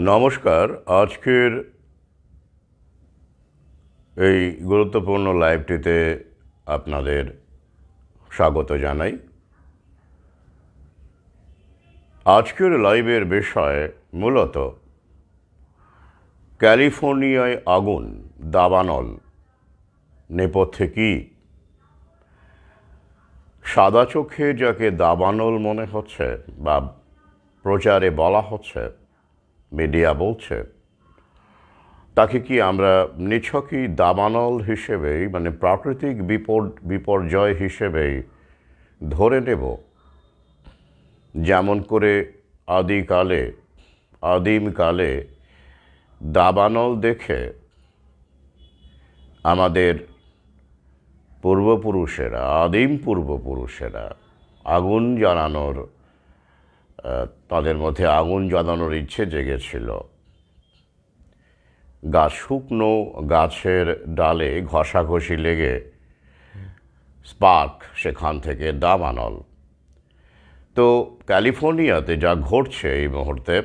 নমস্কার। আজকের এই গুরুত্বপূর্ণ লাইভটিতে আপনাদের স্বাগত জানাই। আজকের লাইভের বিষয় মূলত ক্যালিফোর্নিয়ায় আগুন, দাবানল নেপথ্যে কি? সাদা চোখে যাকে দাবানল মনে হচ্ছে বা প্রচারে বলা হচ্ছে, মিডিয়া বলছে, তাকে কি আমরা নিছকই দাবানল হিসেবেই মানে প্রাকৃতিক বিপর্যয় হিসেবেই ধরে নেব? যেমন করে আদিমকালে দাবানল দেখে আমাদের আদিম পূর্বপুরুষেরা আগুন জ্বালানোর তাদের মধ্যে আগুন জ্বালানোর ইচ্ছে জেগেছিল। শুকনো গাছের ডালে ঘষাঘষি লেগে স্পার্ক, সেখান থেকে দাবানল। তো ক্যালিফোর্নিয়াতে যা ঘটছে এই মুহূর্তে,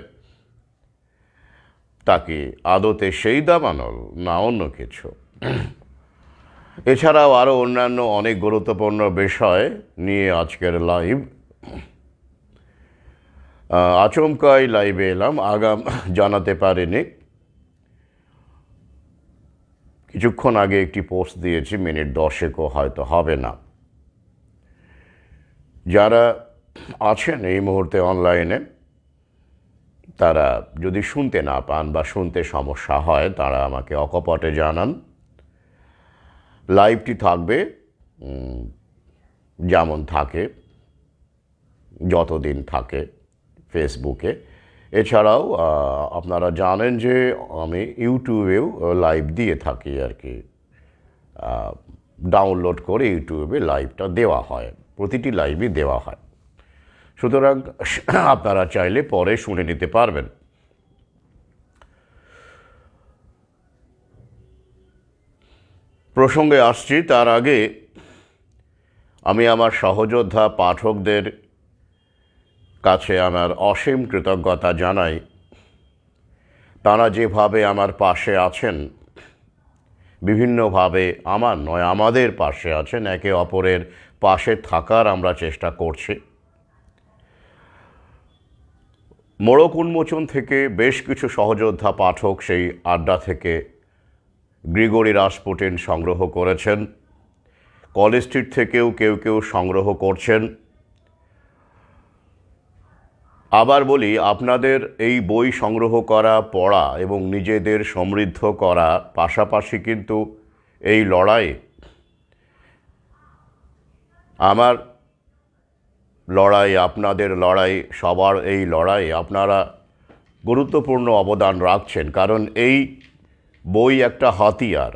তা কি আদতে সেই দাবানল না অন্য কিছু? এছাড়াও আরও অন্যান্য অনেক গুরুত্বপূর্ণ বিষয় নিয়ে আজকের লাইভ। আচমকাই লাইভে এলাম, আগাম জানাতে পারিনি। কিছুক্ষণ আগে একটি পোস্ট দিয়েছি, মিনিট 10 হয়তো হবে না। যারা আছেন এই মুহূর্তে অনলাইনে, তারা যদি শুনতে না পান বা শুনতে সমস্যা হয়, তারা আমাকে অকপটে জানান। লাইভটি থাকবে যেমন থাকে, যতদিন থাকে ফেসবুকে। এছাড়াও আপনারা জানেন যে আমি ইউটিউবেও লাইভ দিয়ে থাকি আর কি। ডাউনলোড করে ইউটিউবে লাইভটা দেওয়া হয়, প্রতিটি লাইভই দেওয়া হয়। সুতরাং আপনারা চাইলে পরে শুনে নিতে পারবেন। প্রসঙ্গে আসছি, তার আগে আমি আমার সহযোদ্ধা পাঠকদের কাছে আমার অসীম কৃতজ্ঞতা জানাই। তারা যেভাবে আমার পাশে আছেন, বিভিন্নভাবে আমাদের পাশে আছেন, একে অপরের পাশে থাকার আমরা চেষ্টা করছি। মোড়ক উন্মোচন থেকে বেশ কিছু সহযোদ্ধা পাঠক সেই আড্ডা থেকে গ্রিগরি রাসপুটিন সংগ্রহ করেছেন। কলেজ স্ট্রিট থেকেও কেউ সংগ্রহ করছেন। আবার বলি, আপনাদের এই বই সংগ্রহ করা, পড়া এবং নিজেদের সমৃদ্ধ করা পাশাপাশি কিন্তু এই লড়াই, আমার লড়াই, আপনাদের লড়াই, সবার এই লড়াই আপনারা গুরুত্বপূর্ণ অবদান রাখছেন। কারণ এই বই একটা হাতিয়ার।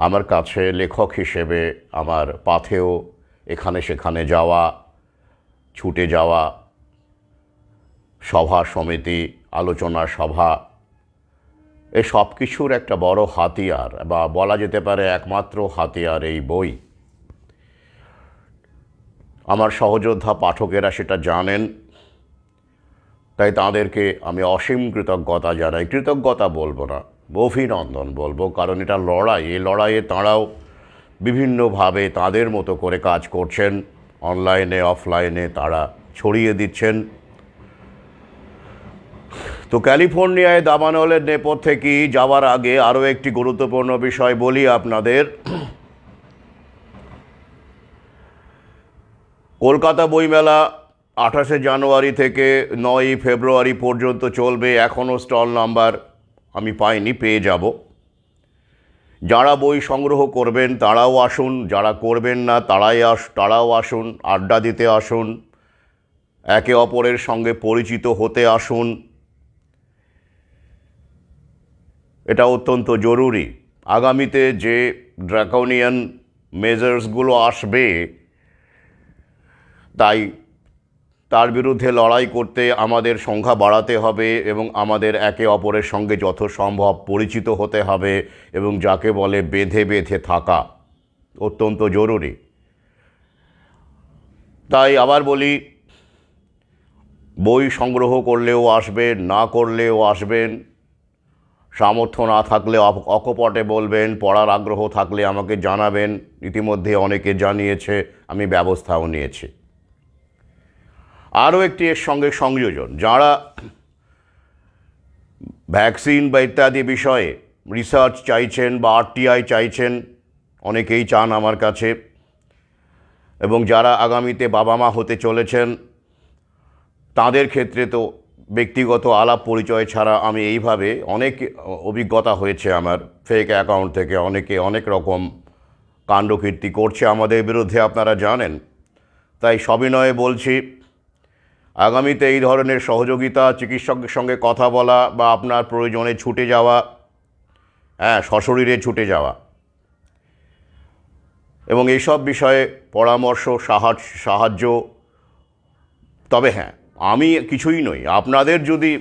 আমার কাছে লেখক হিসেবে আমার পাথেও এখানে সেখানে যাওয়া, ছুটে যাওয়া, সভা সমিতি, আলোচনা সভা, এই সব কিছুর একটা বড় হাতিয়ার, বা বলা যেতে পারে একমাত্র হাতিয়ার এই বই। আমার সহযোদ্ধা পাঠকেরা সেটা জানেন, তাই তাঁদেরকে আমি অসীম কৃতজ্ঞতা জানাই। কৃতজ্ঞতা বলবো না, অভিনন্দন বলবো, কারণ এটা লড়াই। এই লড়াইয়ে তাঁরাও বিভিন্নভাবে তাদের মতো করে কাজ করছেন, অনলাইনে অফলাইনে তারা ছড়িয়ে দিচ্ছেন। তো ক্যালিফোর্নিয়ায় দাবানলের নেপথ্যে কি যাওয়ার আগে আরও একটি গুরুত্বপূর্ণ বিষয় বলি আপনাদের। কলকাতা বইমেলা 28শে জানুয়ারি থেকে 9ই ফেব্রুয়ারি পর্যন্ত চলবে। এখনও স্টল নাম্বার আমি পাইনি, পেয়ে যাব। যারা বই সংগ্রহ করবেন তারাও আসুন, যারা করবেন না তারাও আসুন, আড্ডা দিতে আসুন, একে অপরের সঙ্গে পরিচিত হতে আসুন। এটা অত্যন্ত জরুরি। আগামীতে যে ড্রাকোনিয়ান মেজার্সগুলো আসবে, তাই তার বিরুদ্ধে লড়াই করতে আমাদের সংখ্যা বাড়াতে হবে এবং আমাদের একে অপরের সঙ্গে যত সম্ভব পরিচিত হতে হবে, এবং যাকে বলে বেঁধে থাকা অত্যন্ত জরুরি। তাই আবার বলি, বই সংগ্রহ করলেও আসবেন, না করলেও আসবেন, সামর্থ্য না থাকলে অকপটে বলবেন, পড়ার আগ্রহ থাকলে আমাকে জানাবেন। ইতিমধ্যে অনেকে জানিয়েছে, আমি ব্যবস্থাও নিয়েছি। আরও একটি এর সঙ্গে সংযোজন, যারা ভ্যাকসিন বা ইত্যাদি বিষয়ে রিসার্চ চাইছেন বা আরটিআই চাইছেন, অনেকেই চান আমার কাছে, এবং যারা আগামীতে বাবা মা হতে চলেছেন, তাদের ক্ষেত্রে তো ব্যক্তিগত আলাপ পরিচয় ছাড়া আমি এইভাবে অনেক অভিজ্ঞতা হয়েছে আমার ফেক অ্যাকাউন্ট থেকে অনেকে অনেক রকম কাণ্ডকীর্তি করছে আমাদের বিরুদ্ধে, আপনারা জানেন। তাই সবিনয়ে বলছি, আগামীতে এই ধরনের সহযোগিতা, চিকিৎসকের সঙ্গে কথা বলা বা আপনার প্রয়োজনে ছুটে যাওয়া, সশরীরে ছুটে যাওয়া এবং এইসব বিষয়ে পরামর্শ, সাহায্য। তবে হ্যাঁ, আমি কিছুই নই। আপনাদের যদি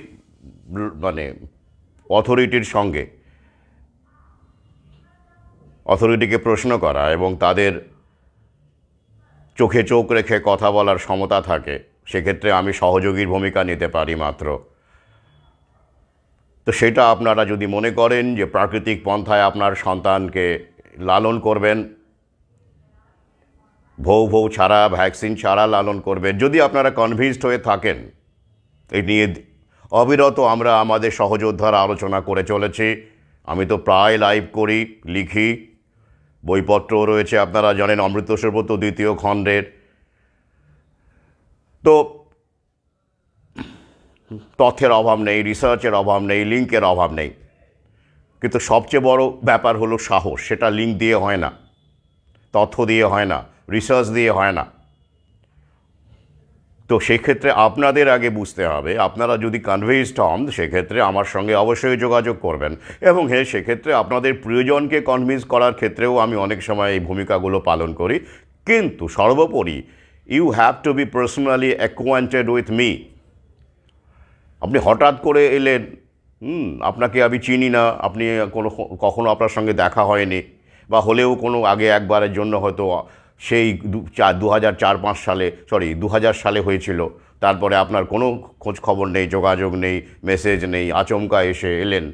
মানে অথরিটিকে প্রশ্ন করা এবং তাদের চোখে চোখ রেখে কথা বলার ক্ষমতা থাকে, সেক্ষেত্রে আমি সহযোগীর ভূমিকা নিতে পারি মাত্র। তো সেটা আপনারা যদি মনে করেন যে প্রাকৃতিক পন্থায় আপনার সন্তানকে লালন করবেন, ভৌ ছাড়া, ভ্যাকসিন ছাড়া লালন করবেন, যদি আপনারা কনভিন্সড হয়ে থাকেন, এই নিয়ে অবিরত আমরা আমাদের সহযোদ্ধার আলোচনা করে চলেছি। আমি তো প্রায় লাইভ করি, লিখি, বইপত্র রয়েছে, আপনারা জানেন, অমৃত সর্বত 2য় খণ্ডের। তো তথ্যের অভাব নেই, রিসার্চের অভাব নেই, লিঙ্কের অভাব নেই, কিন্তু সবচেয়ে বড় ব্যাপার হলো সাহস। সেটা লিঙ্ক দিয়ে হয় না, তথ্য দিয়ে হয় না, রিসার্চ দিয়ে হয় না। তো সেক্ষেত্রে আপনাদের আগে বুঝতে হবে, আপনারা যদি কনভিন্সড হন, সেক্ষেত্রে আমার সঙ্গে অবশ্যই যোগাযোগ করবেন। এবং হ্যাঁ, সেক্ষেত্রে আপনাদের প্রিয়জনকে কনভিন্স করার ক্ষেত্রেও আমি অনেক সময় এই ভূমিকাগুলো পালন করি। কিন্তু সর্বোপরি you have to be personally acquainted with me. আপনি হঠাৎ করে এলেন, আপনাকে আমি চিনি না, আপনি কখনো আপনার সঙ্গে দেখা হয়নি, বা হলেও কোনো আগে একবারের জন্য হয়তো সেই 2000 সালে হয়েছিল, তারপরে আপনার কোনো খোঁজ খবর নেই, যোগাযোগ নেই, মেসেজ নেই, আচমকা এসে এলেন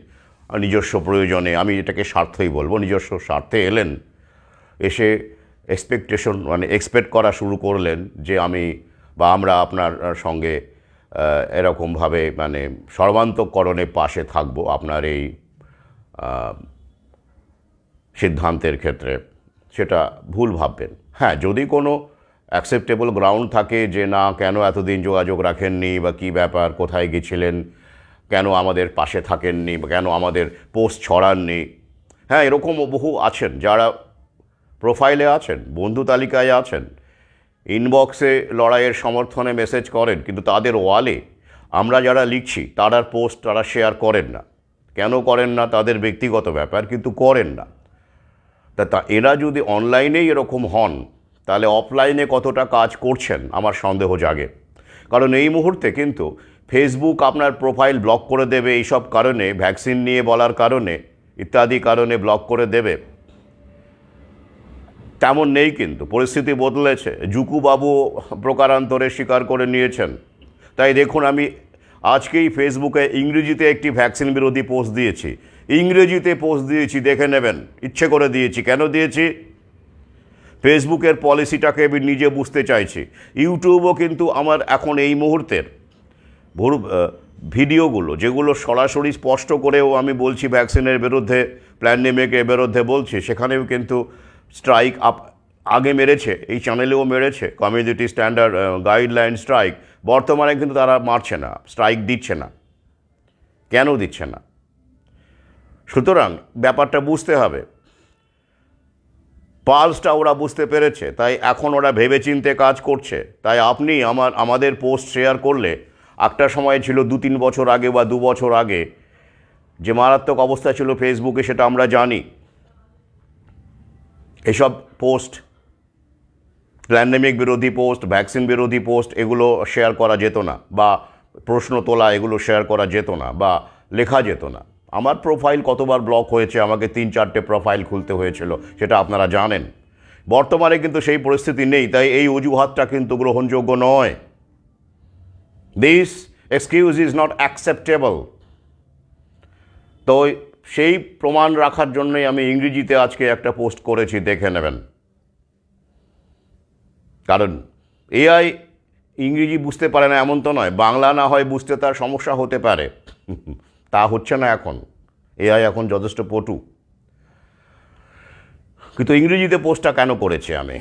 নিজস্ব প্রয়োজনে, আমি এটাকে স্বার্থই বলবো, নিজস্ব স্বার্থে এলেন, এসে এক্সপেক্ট করা শুরু করলেন যে আমি বা আমরা আপনার সঙ্গে এরকমভাবে সর্বান্তঃকরণে পাশে থাকব আপনার এই সিদ্ধান্তের ক্ষেত্রে। সেটা ভুল ভাববেন। হ্যাঁ, যদি কোনো অ্যাকসেপ্টেবল গ্রাউন্ড থাকে যে না, কেন এতদিন যোগাযোগ রাখেননি, বা কী ব্যাপার, কোথায় গেছিলেন, কেন আমাদের পাশে থাকেননি, বা কেন আমাদের পোস্ট ছড়াননি, হ্যাঁ, এরকমও বহু আছেন যারা প্রোফাইলে আছেন, বন্ধু তালিকায় আছেন, ইনবক্সে লড়াইয়ের সমর্থনে মেসেজ করেন, কিন্তু তাদের ওয়ালে আমরা যারা লিখছি তারা পোস্ট তারা শেয়ার করেন না। কেন করেন না, তাদের ব্যক্তিগত ব্যাপার, কিন্তু করেন না। তা এরা যদি অনলাইনেই এরকম হন, তাহলে অফলাইনে কতটা কাজ করছেন আমার সন্দেহ জাগে। কারণ এই মুহূর্তে কিন্তু ফেসবুক আপনার প্রোফাইল ব্লক করে দেবে, এইসব কারণে, ভ্যাকসিন নিয়ে বলার কারণে, ইত্যাদি কারণে ব্লক করে দেবে, তেমন নেই। কিন্তু পরিস্থিতি বদলেছে। জুকুবাবু প্রকারান্তরে স্বীকার করে নিয়েছেন। তাই দেখুন, আমি আজকেই ফেসবুকে ইংরেজিতে একটি ভ্যাকসিন বিরোধী পোস্ট দিয়েছি, দেখে নেবেন, ইচ্ছে করে দিয়েছি। কেন দিয়েছি? ফেসবুকের পলিসিটাকে আমি নিজে বুঝতে চাইছি। ইউটিউবও কিন্তু আমার এখন এই মুহূর্তের ভিডিওগুলো, যেগুলো সরাসরি স্পষ্ট করেও আমি বলছি ভ্যাকসিনের বিরুদ্ধে, প্যান্ডেমিকের বিরুদ্ধে বলছি, সেখানেও কিন্তু স্ট্রাইক আগে মেরেছে, এই চ্যানেলেও মেরেছে, কমিউনিটি স্ট্যান্ডার্ড গাইডলাইন স্ট্রাইক। বর্তমানে কিন্তু তারা মারছে না, স্ট্রাইক দিচ্ছে না। কেন দিচ্ছে না? সুতরাং ব্যাপারটা বুঝতে হবে। পালসটা ওরা বুঝতে পেরেছে, তাই এখন ওরা ভেবেচিন্তে কাজ করছে। তাই আপনি আমাদের পোস্ট শেয়ার করলে, একটা সময় ছিল 2-3 বছর আগে বা 2 বছর আগে যে মারাত্মক অবস্থা ছিল ফেসবুকে, সেটা আমরা জানি। এসব পোস্ট, প্যান্ডেমিক বিরোধী পোস্ট, ভ্যাকসিন বিরোধী পোস্ট, এগুলো শেয়ার করা যেত না, বা প্রশ্ন তোলা এগুলো শেয়ার করা যেত না, বা লেখা যেত না। আমার প্রোফাইল কতবার ব্লক হয়েছে, আমাকে 3-4টে প্রোফাইল খুলতে হয়েছিল, সেটা আপনারা জানেন। বর্তমানে কিন্তু সেই পরিস্থিতি নেই, তাই এই অজুহাতটা কিন্তু গ্রহণযোগ্য নয়। This excuse is not acceptable. তো সেই প্রমাণ রাখার জন্যই আমি ইংরেজিতে আজকে একটা পোস্ট করেছি, দেখে নেবেন। কারণ এআই ইংরেজি বুঝতে পারে না এমন তো নয়, বাংলা না হয় বুঝতে তার সমস্যা হতে পারে, তা হচ্ছে না এখন। এআই এখন যথেষ্ট পটু। কিন্তু ইংরেজিতে পোস্টটা কেন করেছি আমি?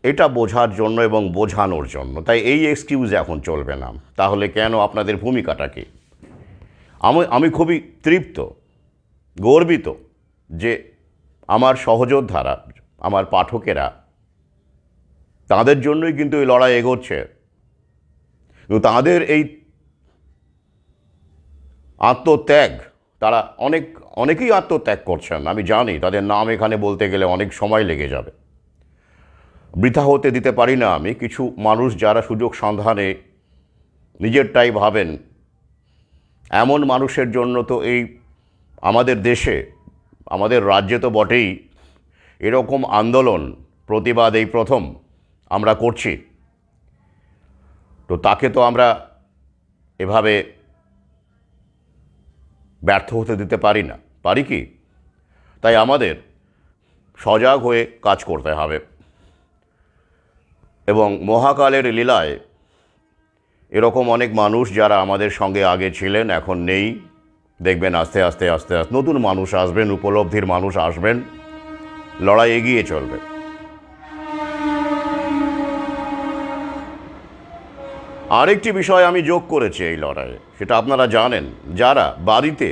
এটা বোঝার জন্য এবং বোঝানোর জন্য। তাই এই এক্সকিউজ এখন চলবে না। তাহলে কেন? আপনাদের ভূমিকাটা কি? আমি খুবই তৃপ্ত, গর্বিত যে আমার সহযোদ্ধারা, আমার পাঠকেরা, তাদের জন্যই কিন্তু এই লড়াই এগোচ্ছে। কিন্তু তাদের এই আত্মত্যাগ, তারা অনেকেই আত্মত্যাগ করছেন, আমি জানি। তাদের নাম এখানে বলতে গেলে অনেক সময় লেগে যাবে, বৃথা হতে দিতে পারি না আমি। কিছু মানুষ যারা সুযোগ সন্ধানে নিজেরটাই ভাবেন, এমন মানুষের জন্য তো এই আমাদের দেশে, আমাদের রাজ্যে তো বটেই, এরকম আন্দোলন, প্রতিবাদ এই প্রথম আমরা করছি। তো তাকে তো আমরা এভাবে ব্যর্থ হতে দিতে পারি না, পারি কি? তাই আমাদের সজাগ হয়ে কাজ করতে হবে। এবং মহাকালের লীলায় এরকম অনেক মানুষ যারা আমাদের সঙ্গে আগে ছিলেন, এখন নেই, দেখবেন আস্তে আস্তে আস্তে আস্তে নতুন মানুষ আসবেন, উপলব্ধির মানুষ আসবেন, লড়াই এগিয়ে চলবে। আরেকটি বিষয় আমি যোগ করেছি এই লড়াইয়ে, সেটা আপনারা জানেন। যারা বাড়িতে,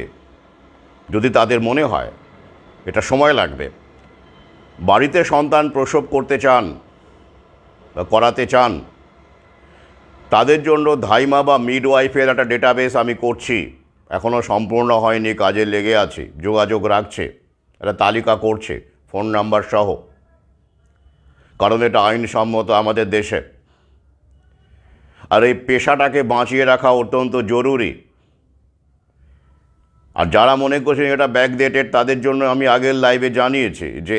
যদি তাদের মনে হয় এটা সময় লাগবে, বাড়িতে সন্তান প্রসব করতে চান বা করাতে চান, তাদের জন্য ধাইমা বা মিডওয়াইফের একটা ডেটাবেস আমি করছি। এখনও সম্পূর্ণ হয়নি, কাজে লেগে আছি, যোগাযোগ রাখছে, একটা তালিকা করছে ফোন নাম্বার সহ। কারণ এটা আইনসম্মত আমাদের দেশে। আর এই পেশাটাকে বাঁচিয়ে রাখা অত্যন্ত জরুরি। আর যারা মনে করছেন এটা ব্যাকডেটেড, তাদের জন্য আমি আগের লাইভে জানিয়েছি যে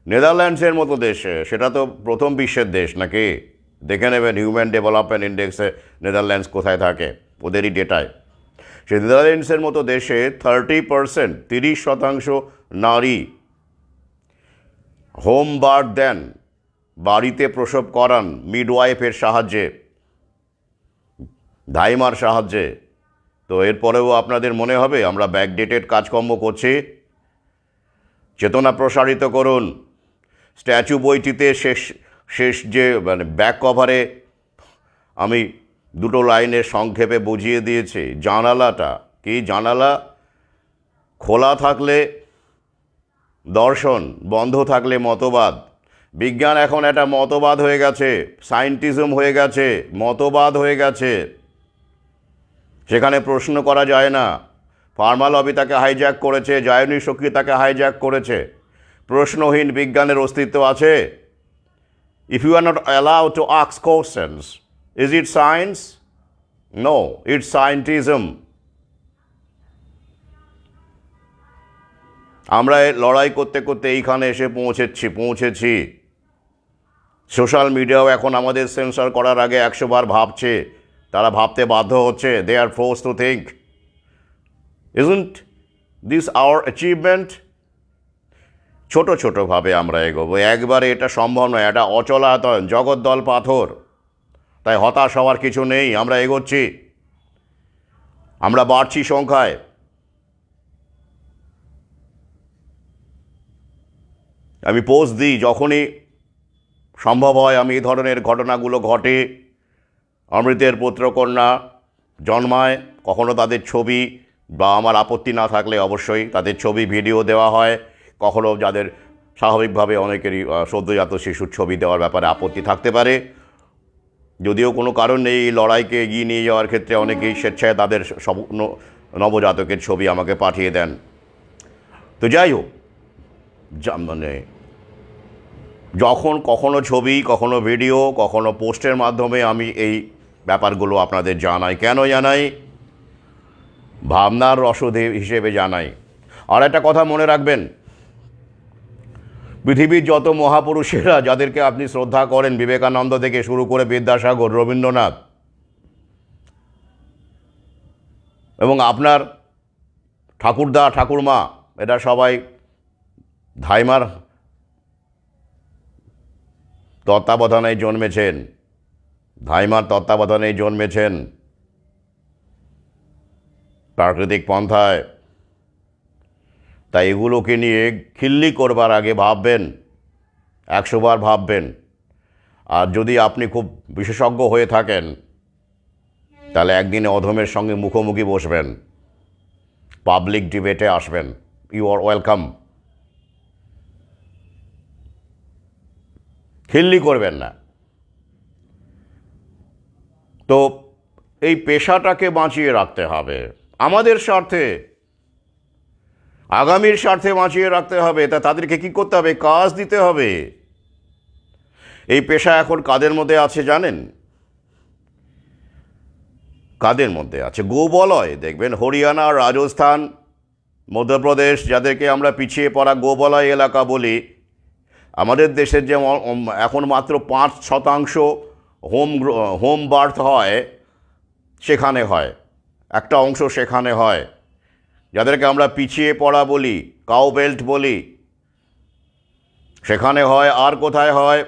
নেদারল্যান্ডসের মতো দেশে, সেটা তো প্রথম বিশ্বের দেশ নাকি, দেখে নেবেন হিউম্যান ডেভেলপমেন্ট ইন্ডেক্সে নেদারল্যান্ডস কোথায় থাকে, ওদেরই ডেটায়। সেই নেদারল্যান্ডসের মতো দেশে 30%, 30% নারী হোম বার্থ দেন, বাড়িতে প্রসব করান মিডওয়াইফের সাহায্যে, ধাইমার সাহায্যে। তো এরপরেও আপনাদের মনে হবে আমরা ব্যাকডেটেড কাজকর্ম করছি? চেতনা প্রসারিত করুন। স্ট্যাচু বইটিতে শেষ যে ব্যাক কভারে আমি দুটো লাইনে সংক্ষেপে বুঝিয়ে দিয়েছি। জানালাটা কি? জানালা খোলা থাকলে দর্শন, বন্ধ থাকলে মতবাদ। বিজ্ঞান এখন একটা মতবাদ হয়ে গেছে, সায়েন্টিজম হয়ে গেছে, মতবাদ হয়ে গেছে। সেখানে প্রশ্ন করা যায় না। ফার্মা লবি তাকে হাইজ্যাক করেছে, জায়নী শক্তি তাকে হাইজ্যাক করেছে। প্রশ্নহীন বিজ্ঞানের অস্তিত্ব আছে? If you are not allowed to ask questions, is it science? No, it's scientism. আমরা লড়াই করতে করতে এইখানে এসে পৌঁছেছি। সোশ্যাল মিডিয়াও এখন আমাদের সেন্সর করার আগে 100 বার ভাবছে, তারা ভাবতে বাধ্য হচ্ছে। They are force to think. Isn't this our achievement? ছোট ছোটোভাবে আমরা এগোবো, একবারে এটা সম্ভব নয়, এটা অচলায়তন, জগদ্দল পাথর। তাই হতাশ হওয়ার কিছু নেই, আমরা এগোচ্ছি, আমরা বাড়ছি সংখ্যায়। আমি পোস্ট দিই যখনই সম্ভব হয়, আমি এই ধরনের ঘটনাগুলো ঘটে, অমৃতের পুত্রকন্যা জন্মায়, কখনো তাদের ছবি বা আমার আপত্তি না থাকলে অবশ্যই তাদের ছবি ভিডিও দেওয়া হয়। কখনো যাদের স্বাভাবিকভাবে অনেকেরই সদ্যজাত শিশুর ছবি দেওয়ার ব্যাপারে আপত্তি থাকতে পারে, যদিও কোনো কারণ নেই। এই লড়াইকে এগিয়ে নিয়ে যাওয়ার ক্ষেত্রে অনেকেই স্বেচ্ছায় তাদের সব নবজাতকের ছবি আমাকে পাঠিয়ে দেন। তো যাই হোক, যখন কখনো ছবি, কখনো ভিডিও, কখনো পোস্টের মাধ্যমে আমি এই ব্যাপারগুলো আপনাদের জানাই। কেন জানাই? ভাবনার রসদ হিসেবে জানাই। আর একটা কথা মনে রাখবেন, পৃথিবীর যত মহাপুরুষেরা যাদেরকে আপনি শ্রদ্ধা করেন, বিবেকানন্দ থেকে শুরু করে বিদ্যাসাগর, রবীন্দ্রনাথ, এবং আপনার ঠাকুরদা ঠাকুরমা এরা সবাই ধাইমার তত্ত্বাবধানে জন্মেছেন, ধাইমার তত্ত্বাবধানেই জন্মেছেন, প্রাকৃতিক পন্থায়। তাই এগুলোকে নিয়ে খিল্লি করবার আগে ভাববেন, 100 বার ভাববেন। আর যদি আপনি খুব বিশেষজ্ঞ হয়ে থাকেন তাহলে একদিনে অধমের সঙ্গে মুখোমুখি বসবেন, পাবলিক ডিবেটে আসবেন। You R welcome. খিল্লি করবেন না। তো এই পেশাটাকে বাঁচিয়ে রাখতে হবে আমাদের স্বার্থে, আগামীর স্বার্থে বাঁচিয়ে রাখতে হবে। তা তাদেরকে কী করতে হবে? কাজ দিতে হবে। এই পেশা এখন কাদের মধ্যে আছে জানেন? কাদের মধ্যে আছে? গোবলয়। দেখবেন হরিয়ানা, রাজস্থান, মধ্যপ্রদেশ, যাদেরকে আমরা পিছিয়ে পড়া গোবলয় এলাকা বলি, আমাদের দেশের যে এখন মাত্র 5% হোম বার্থ হয়, সেখানে হয়, একটা অংশ সেখানে হয়। যাদেরকে আমরা পিছিয়ে পড়া বলি, কাউ বেল্ট বলি, সেখানে হয়। আর কোথায় হয়?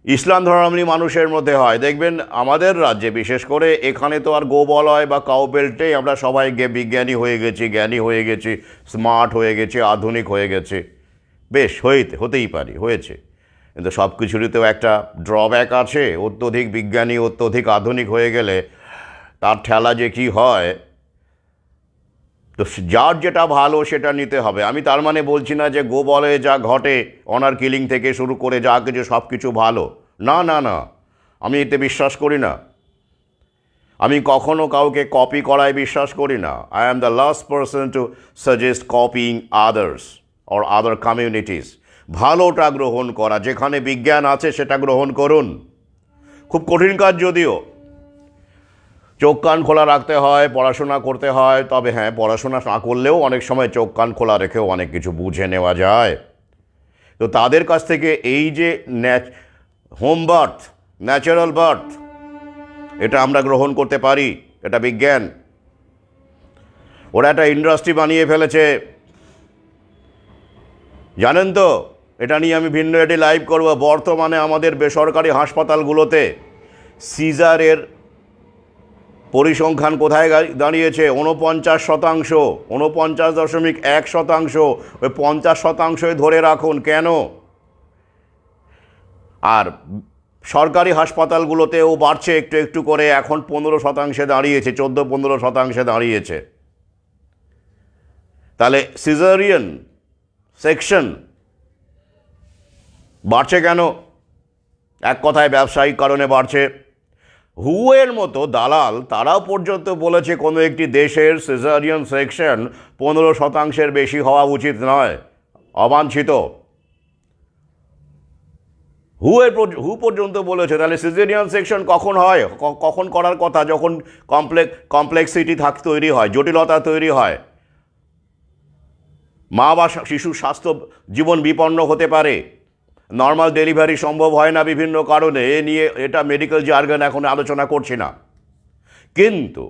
ইসলাম ধর্মাবলম্বী মানুষের মধ্যে হয়। দেখবেন আমাদের রাজ্যে বিশেষ করে, এখানে তো আর গোবলয় বা কাউ বেল্টেই আমরা সবাই বিজ্ঞানী হয়ে গেছি, জ্ঞানী হয়ে গেছি, স্মার্ট হয়ে গেছি, আধুনিক হয়ে গেছে। বেশ, হতেই পারি, হয়েছে। কিন্তু সব কিছুরই তো একটা ড্রব্যাক আছে। অত্যধিক বিজ্ঞানী, অত্যধিক আধুনিক হয়ে গেলে তার ঠেলা যে কী হয়। তো যার যেটা ভালো সেটা নিতে হবে। আমি তার মানে বলছি না যে গোবলয়ে যা ঘটে, অনার কিলিং থেকে শুরু করে যা কিছু সব কিছু ভালো। না না না, আমি এতে বিশ্বাস করি না। আমি কখনো কাউকে কপি করায় বিশ্বাস করি না। I am the last person to suggest copying others or other communities. ভালোটা গ্রহণ করা, যেখানে বিজ্ঞান আছে সেটা গ্রহণ করুন। খুব কঠিন কাজ যদিও, চোখ কান খোলা রাখতে হয়, পড়াশোনা করতে হয়। তবে হ্যাঁ, পড়াশোনা না করলেও অনেক সময় চোখ কান খোলা রেখেও অনেক কিছু বুঝে নেওয়া যায়। তো তাদের কাছ থেকে এই যে হোম বার্থ, ন্যাচারাল বার্থ, এটা আমরা গ্রহণ করতে পারি। এটা বিজ্ঞান। ওরা একটা ইন্ডাস্ট্রি বানিয়ে ফেলেছে, জানেন তো? এটা নিয়ে আমি ভিন্ন একটি লাইভ করব। বর্তমানে আমাদের বেসরকারি হাসপাতালগুলোতে সিজারের পরিসংখ্যান কোথায় দাঁড়িয়েছে? 49%, 49.1%। ওই 50%-ই ধরে রাখুন। কেন? আর সরকারি হাসপাতালগুলোতেও বাড়ছে একটু একটু করে। এখন 15% দাঁড়িয়েছে, 14-15% দাঁড়িয়েছে। তাহলে সিজারিয়ান সেকশন বাড়ছে কেন? এক কথায় ব্যবসায়িক কারণে বাড়ছে। হুয়ের মতো দালাল তারাও পর্যন্ত বলেছে কোনো একটি দেশের সিজারিয়ান সেকশন 15%-এর বেশি হওয়া উচিত নয়, অবাঞ্ছিত। হু পর্যন্ত বলেছে। তাহলে সিজারিয়ান সেকশন কখন হয়? কখন করার কথা? যখন কমপ্লেক্সিটি তৈরি হয়, জটিলতা তৈরি হয়, মা বা শিশুর স্বাস্থ্য জীবন বিপন্ন হতে পারে, নর্মাল ডেলিভারি সম্ভব হয় না বিভিন্ন কারণে। এ নিয়ে এটা মেডিকেল জার্গন এখন আলোচনা করছি না। কিন্তু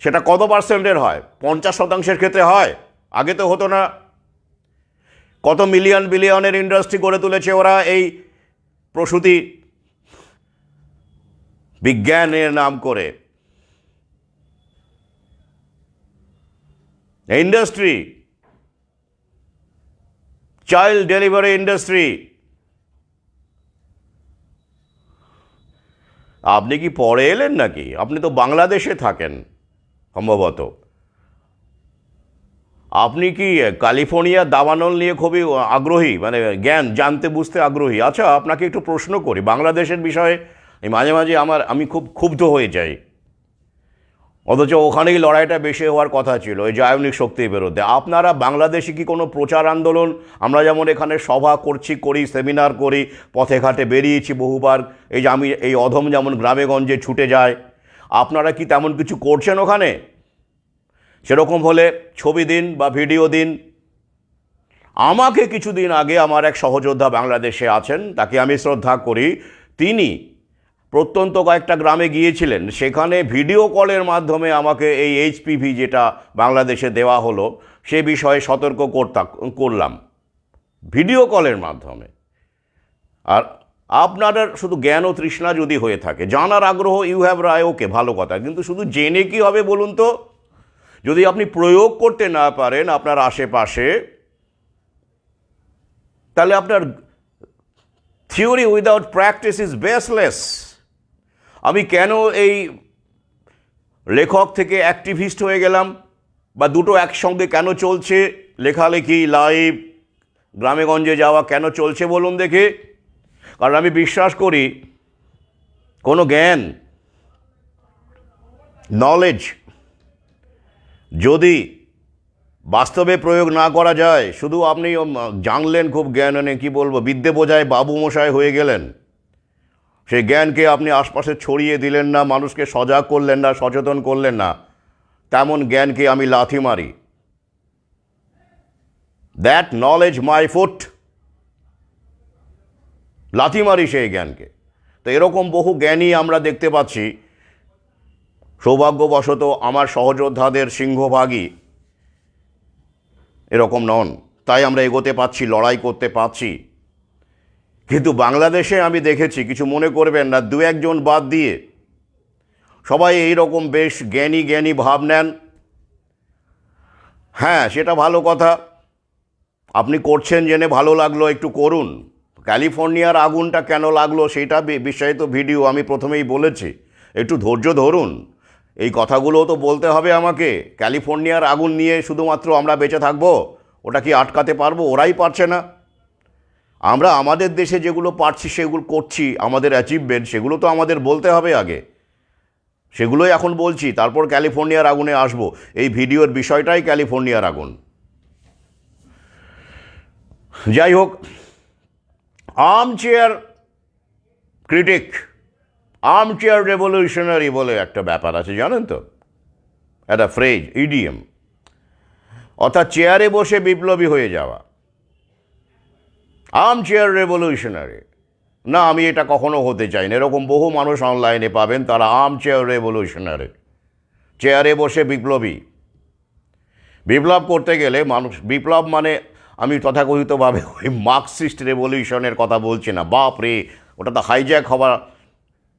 সেটা কত পার্সেন্টের হয়? 50%-এর ক্ষেত্রে হয়। আগে তো হতো না। কত মিলিয়ন বিলিয়নের ইন্ডাস্ট্রি গড়ে তুলেছে ওরা এই প্রসূতি বিজ্ঞানের নাম করে। Industry, child delivery industry. আপনি কি পরে এলেন নাকি? আপনি তো বাংলাদেশে থাকেন সম্ভবত। আপনি কি ক্যালিফোর্নিয়া দাবানল নিয়ে খুবই আগ্রহী, মানে জ্ঞান জানতে বুঝতে আগ্রহী? আচ্ছা, আপনাকে একটু প্রশ্ন করি বাংলাদেশের বিষয়ে। মাঝে মাঝে আমি খুব ক্ষুব্ধ হয়ে যাই। অথচ ওখানেই লড়াইটা বেশি হওয়ার কথা ছিল, এই জায়নিক শক্তির বিরুদ্ধে। আপনারা বাংলাদেশে কি কোনো প্রচার আন্দোলন, আমরা যেমন এখানে সভা করি, সেমিনার করি, পথে ঘাটে বেরিয়েছি বহুবার, এই যে আমি এই অধম যেমন গ্রামে গঞ্জে ছুটে যায়, আপনারা কি তেমন কিছু করছেন ওখানে? সেরকম হলে ছবি দিন বা ভিডিও দিন। আমাকে কিছুদিন আগে আমার এক সহযোদ্ধা বাংলাদেশে আছেন, তাকে আমি শ্রদ্ধা করি, তিনি প্রত্যন্ত কয়েকটা গ্রামে গিয়েছিলেন, সেখানে ভিডিও কলের মাধ্যমে আমাকে এই এইচপিভি যেটা বাংলাদেশে দেওয়া হলো সে বিষয়ে সতর্ক করলাম ভিডিও কলের মাধ্যমে। আর আপনার শুধু জ্ঞান ও তৃষ্ণা যদি হয়ে থাকে, জানার আগ্রহ, ইউ হ্যাভ রায়, ওকে, ভালো কথা, কিন্তু শুধু জেনে কি হবে বলুন তো? যদি আপনি প্রয়োগ করতে না পারেন আপনার আশেপাশে, তাহলে আপনার theory without practice is baseless. আমি কেন এই লেখক থেকে অ্যাক্টিভিস্ট হয়ে গেলাম, বা দুটো একসঙ্গে কেন চলছে, লেখালেখি, লাইভ, গ্রামেগঞ্জে যাওয়া কেন চলছে বলুন দেখে? কারণ আমি বিশ্বাস করি কোনো জ্ঞান, নলেজ যদি বাস্তবে প্রয়োগ না করা যায়, শুধু আপনি জানলেন খুব জ্ঞান এনে, কী বলবো, বিদ্যে বোঝায় বাবুমশাই হয়ে গেলেন, সেই জ্ঞানকে আপনি আশপাশে ছড়িয়ে দিলেন না, মানুষকে সজাগ করলেন না, সচেতন করলেন না, তেমন জ্ঞানকে আমি লাথি মারি। দ্যাট নলেজ মাই ফুট, লাথি মারি সেই জ্ঞানকে। তো এরকম বহু জ্ঞানী আমরা দেখতে পাচ্ছি। সৌভাগ্যবশত আমার সহযোদ্ধাদের সিংহভাগই এরকম নন, তাই আমরা এগোতে পারছি, লড়াই করতে পারছি। কিন্তু বাংলাদেশে আমি দেখেছি, কিছু মনে করবেন না, দু একজন বাদ দিয়ে সবাই এই রকম বেশ জ্ঞানী জ্ঞানী ভাব নেন। হ্যাঁ, সেটা ভালো কথা, আপনি করছেন জেনে ভালো লাগলো, একটু করুন। ক্যালিফোর্নিয়ার আগুনটা কেন লাগলো সেটা বিস্তারিত ভিডিও আমি প্রথমেই বলেছি, একটু ধৈর্য ধরুন। এই কথাগুলোও তো বলতে হবে আমাকে। ক্যালিফোর্নিয়ার আগুন নিয়ে শুধুমাত্র আমরা বেঁচে থাকবো, ওটা কি আটকাতে পারবো? ওরাই পারছে না। আমরা আমাদের দেশে যেগুলো পারছি সেগুলো করছি, আমাদের অ্যাচিভমেন্ট, সেগুলো তো আমাদের বলতে হবে আগে। সেগুলোই এখন বলছি, তারপর ক্যালিফোর্নিয়ার আগুনে আসবো। এই ভিডিওর বিষয়টাই ক্যালিফোর্নিয়ার আগুন। যাই হোক, আর্মচেয়ার ক্রিটিক, আর্মচেয়ার রেভলিউশনারি বলে একটা ব্যাপার আছে, জানেন তো? একটা ফ্রেজ, ইডিএম, অর্থাৎ চেয়ারে বসে বিপ্লবী হয়ে যাওয়া। আর্মচেয়ার রেভলিউশনারি না, আমি এটা কখনো হতে চাই না। এরকম বহু মানুষ অনলাইনে পাবেন, তারা আর্মচেয়ার রেভলিউশনারি, চেয়ারে বসে বিপ্লবী। বিপ্লব করতে গেলে মানুষ, বিপ্লব মানে আমি তথাকথিতভাবে ওই মার্কসিস্ট রেভলিউশনের কথা বলছি না, বাপ রে, ওটা তো হাইজ্যাক হওয়া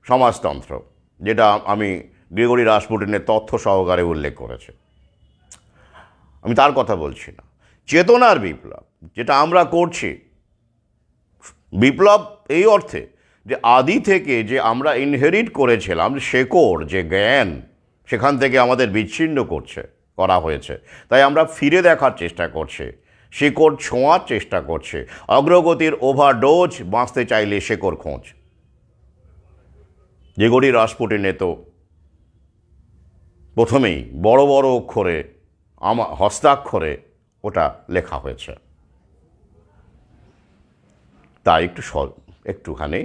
সমাজতন্ত্র, যেটা আমি গ্রেগরি রাসপুটিনের তথ্য সহকারে উল্লেখ করেছি। আমি তার কথা বলছি না। চেতনার বিপ্লব যেটা আমরা করছি, বিপ্লব এই অর্থে যে আদি থেকে যে আমরা ইনহেরিট করেছিলাম শেকড়, যে জ্ঞান, সেখান থেকে আমাদের বিচ্ছিন্ন করা হয়েছে। তাই আমরা ফিরে দেখার চেষ্টা করছি, শেকড় ছোঁয়ার চেষ্টা করছে। অগ্রগতির ওভারডোজ, বাঁচতে চাইলে শেকড় খোঁজ। গ্রেগরি রাসপুটিনে তো প্রথমেই বড় বড় অক্ষরে, হস্তাক্ষরে ওটা লেখা হয়েছে। তাই একটুখানি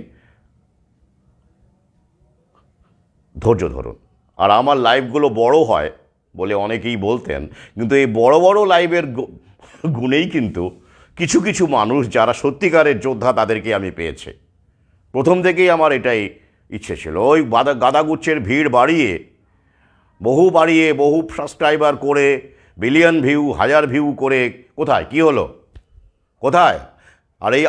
ধৈর্য ধরুন। আর আমার লাইভগুলো বড় হয় বলে অনেকেই বলতেন, কিন্তু এই বড় বড় লাইভের গুণেই কিন্তু কিছু কিছু মানুষ যারা সত্যিকারের যোদ্ধা, তাদেরকে আমি পেয়েছি। প্রথম থেকেই আমার এটাই ইচ্ছে ছিল। ওই গাদাগুচ্ছের ভিড় বাড়িয়ে বহু সাবস্ক্রাইবার করে, বিলিয়ন ভিউ, 1000 ভিউ করে কোথায় কী হলো, কোথায়? আর এই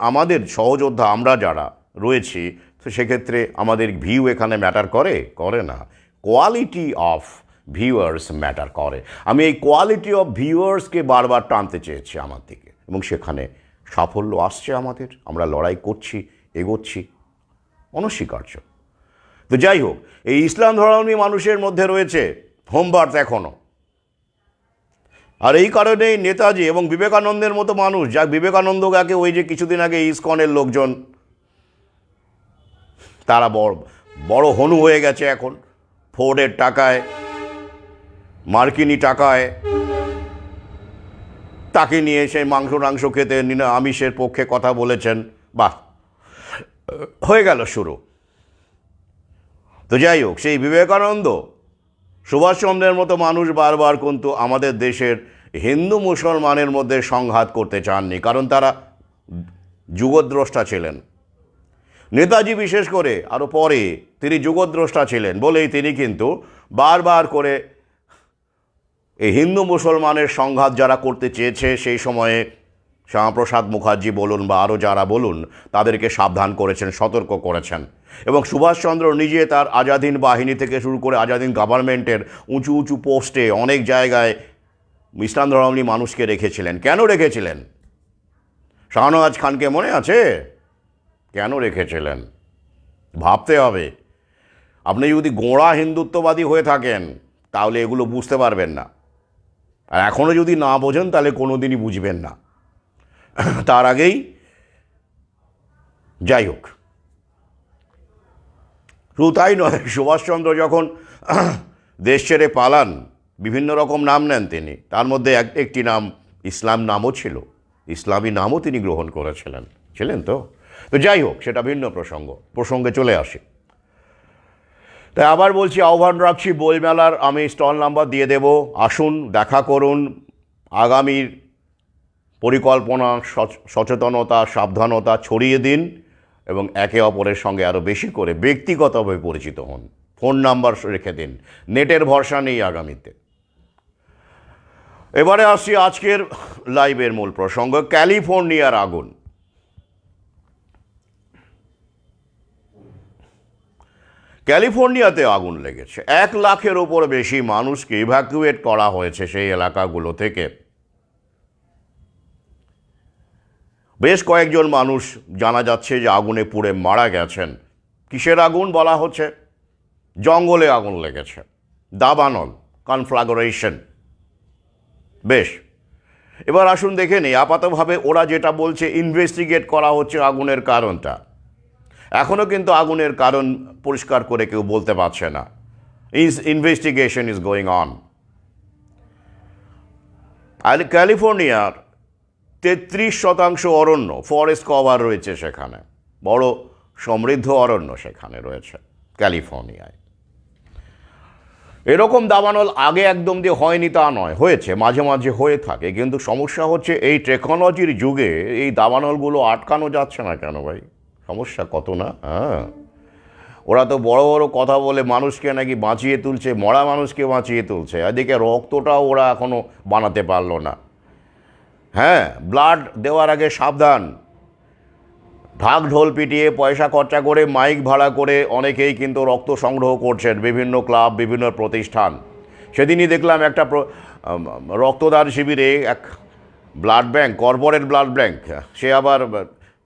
আমাদের সহযোদ্ধা আমরা যারা রয়েছি, তো সেক্ষেত্রে আমাদের ভিউ এখানে ম্যাটার করে না, কোয়ালিটি অফ ভিউয়ার্স ম্যাটার করে। আমি এই কোয়ালিটি অফ ভিউয়ার্সকে বারবার টানতে চেয়েছি আমার দিকে, এবং সেখানে সাফল্য আসছে আমাদের। আমরা লড়াই করছি, এগোচ্ছি, অনস্বীকার্য। তো যাই হোক, এই ইসলাম ধর্মাবলম্বী মানুষের মধ্যে রয়েছে হোমবার্থ এখনও। আর এই কারণেই নেতাজি এবং বিবেকানন্দের মতো মানুষ, যা বিবেকানন্দকে ওই যে কিছুদিন আগে ইসকনের লোকজন, তারা বড় হনু হয়ে গেছে এখন, ফোর্ডের টাকায়, মার্কিনি টাকায়, তাকে নিয়ে সেই মাংস খেতে আমিষের পক্ষে কথা বলেছেন। বাহ, হয়ে গেল শুরু। তো যাই হোক, সেই বিবেকানন্দ, সুভাষচন্দ্রের মতো মানুষ বারবার কিন্তু আমাদের দেশের হিন্দু মুসলমানের মধ্যে সংঘাত করতে চাননি, কারণ তারা যুগদ্রষ্টা ছিলেন। নেতাজি বিশেষ করে আরও পরে তিনি যুগদ্রষ্টা ছিলেন বলেই তিনি কিন্তু বারবার করে এই হিন্দু মুসলমানের সংঘাত যারা করতে চেয়েছে সেই সময়ে শ্যামাপ্রসাদ মুখার্জি বলুন বা আরও যারা বলুন তাদেরকে সাবধান করেছেন, সতর্ক করেছেন। এবং সুভাষচন্দ্র নিজে তার আজাদিন বাহিনী থেকে শুরু করে আজাদিন গভর্নমেন্টের উঁচু উঁচু পোস্টে অনেক জায়গায় ইসলাম ধর্মাবলম্বী মানুষকে রেখেছিলেন। কেন রেখেছিলেন? শাহনওয়াজ খানকে মনে আছে কেন রেখেছিলেন? ভাবতে হবে। আপনি যদি গোঁড়া হিন্দুত্ববাদী হয়ে থাকেন তাহলে এগুলো বুঝতে পারবেন না, আর এখনও যদি না বোঝেন তাহলে কোনো দিনই বুঝবেন না। তার আগেই যাই হোক, শুধু তাই নয়, সুভাষচন্দ্র যখন দেশ ছেড়ে পালান বিভিন্ন রকম নাম নেন তিনি, তার মধ্যে একটি নাম ইসলাম নামও ছিল, ইসলামী নামও তিনি গ্রহণ করেছিলেন, ছিলেন তো। তো যাই হোক, সেটা ভিন্ন প্রসঙ্গে চলে আসে। তাই আবার বলছি, আহ্বান রাখছি, বইমেলার আমি স্টল নাম্বার দিয়ে দেব, আসুন, দেখা করুন, আগামীর পরিকল্পনা, সচেতনতা, সাবধানতা ছড়িয়ে দিন এবং একে অপরের সঙ্গে আরও বেশি করে ব্যক্তিগতভাবে পরিচিত হন। ফোন নাম্বার রেখে দিন, নেটের ভরসা নেই আগামীতে। এবারে আসছি আজকের লাইভের মূল প্রসঙ্গ, ক্যালিফোর্নিয়ার আগুন। ক্যালিফোর্নিয়াতে আগুন লেগেছে, 1 লাখের ওপর বেশি মানুষকে ইভ্যাকুয়েট করা হয়েছে সেই এলাকাগুলো থেকে। বেশ কয়েকজন মানুষ জানা যাচ্ছে যে আগুনে পুড়ে মারা গেছেন। কিসের আগুন বলা হচ্ছে? জঙ্গলে আগুন লেগেছে, দাবানল, কনফ্লাগ্রেশন। বেশ, এবার আসুন দেখে নিই আপাতভাবে ওরা যেটা বলছে, ইনভেস্টিগেট করা হচ্ছে আগুনের কারণটা। এখনও কিন্তু আগুনের কারণ পরিষ্কার করে কেউ বলতে পারছে না। Investigation is going on. আর ক্যালিফোর্নিয়ার 33% অরণ্য, ফরেস্ট কভার রয়েছে সেখানে, বড় সমৃদ্ধ অরণ্য সেখানে রয়েছে ক্যালিফোর্নিয়ায়। এরকম দাবানল আগে একদম দিয়ে হয়নি তা নয়, হয়েছে, মাঝে মাঝে হয়ে থাকে, কিন্তু সমস্যা হচ্ছে এই টেকনোলজির যুগে এই দাবানলগুলো আটকানো যাচ্ছে না কেন ভাই? সমস্যা কত না? হ্যাঁ, ওরা তো বড় বড় কথা বলে মানুষকে নাকি বাঁচিয়ে তুলছে, মরা মানুষকে বাঁচিয়ে তুলছে, এদিকে রক্তটাও ওরা এখনও বানাতে পারলো না। হ্যাঁ, ব্লাড দেওয়ার আগে সাবধান। ঢাক ঢোল পিটিয়ে পয়সা খরচা করে মাইক ভাড়া করে অনেকেই কিন্তু রক্ত সংগ্রহ করছেন, বিভিন্ন ক্লাব, বিভিন্ন প্রতিষ্ঠান। সেদিনই দেখলাম একটা রক্তদান শিবিরে এক blood bank, corporate blood bank, সে আবার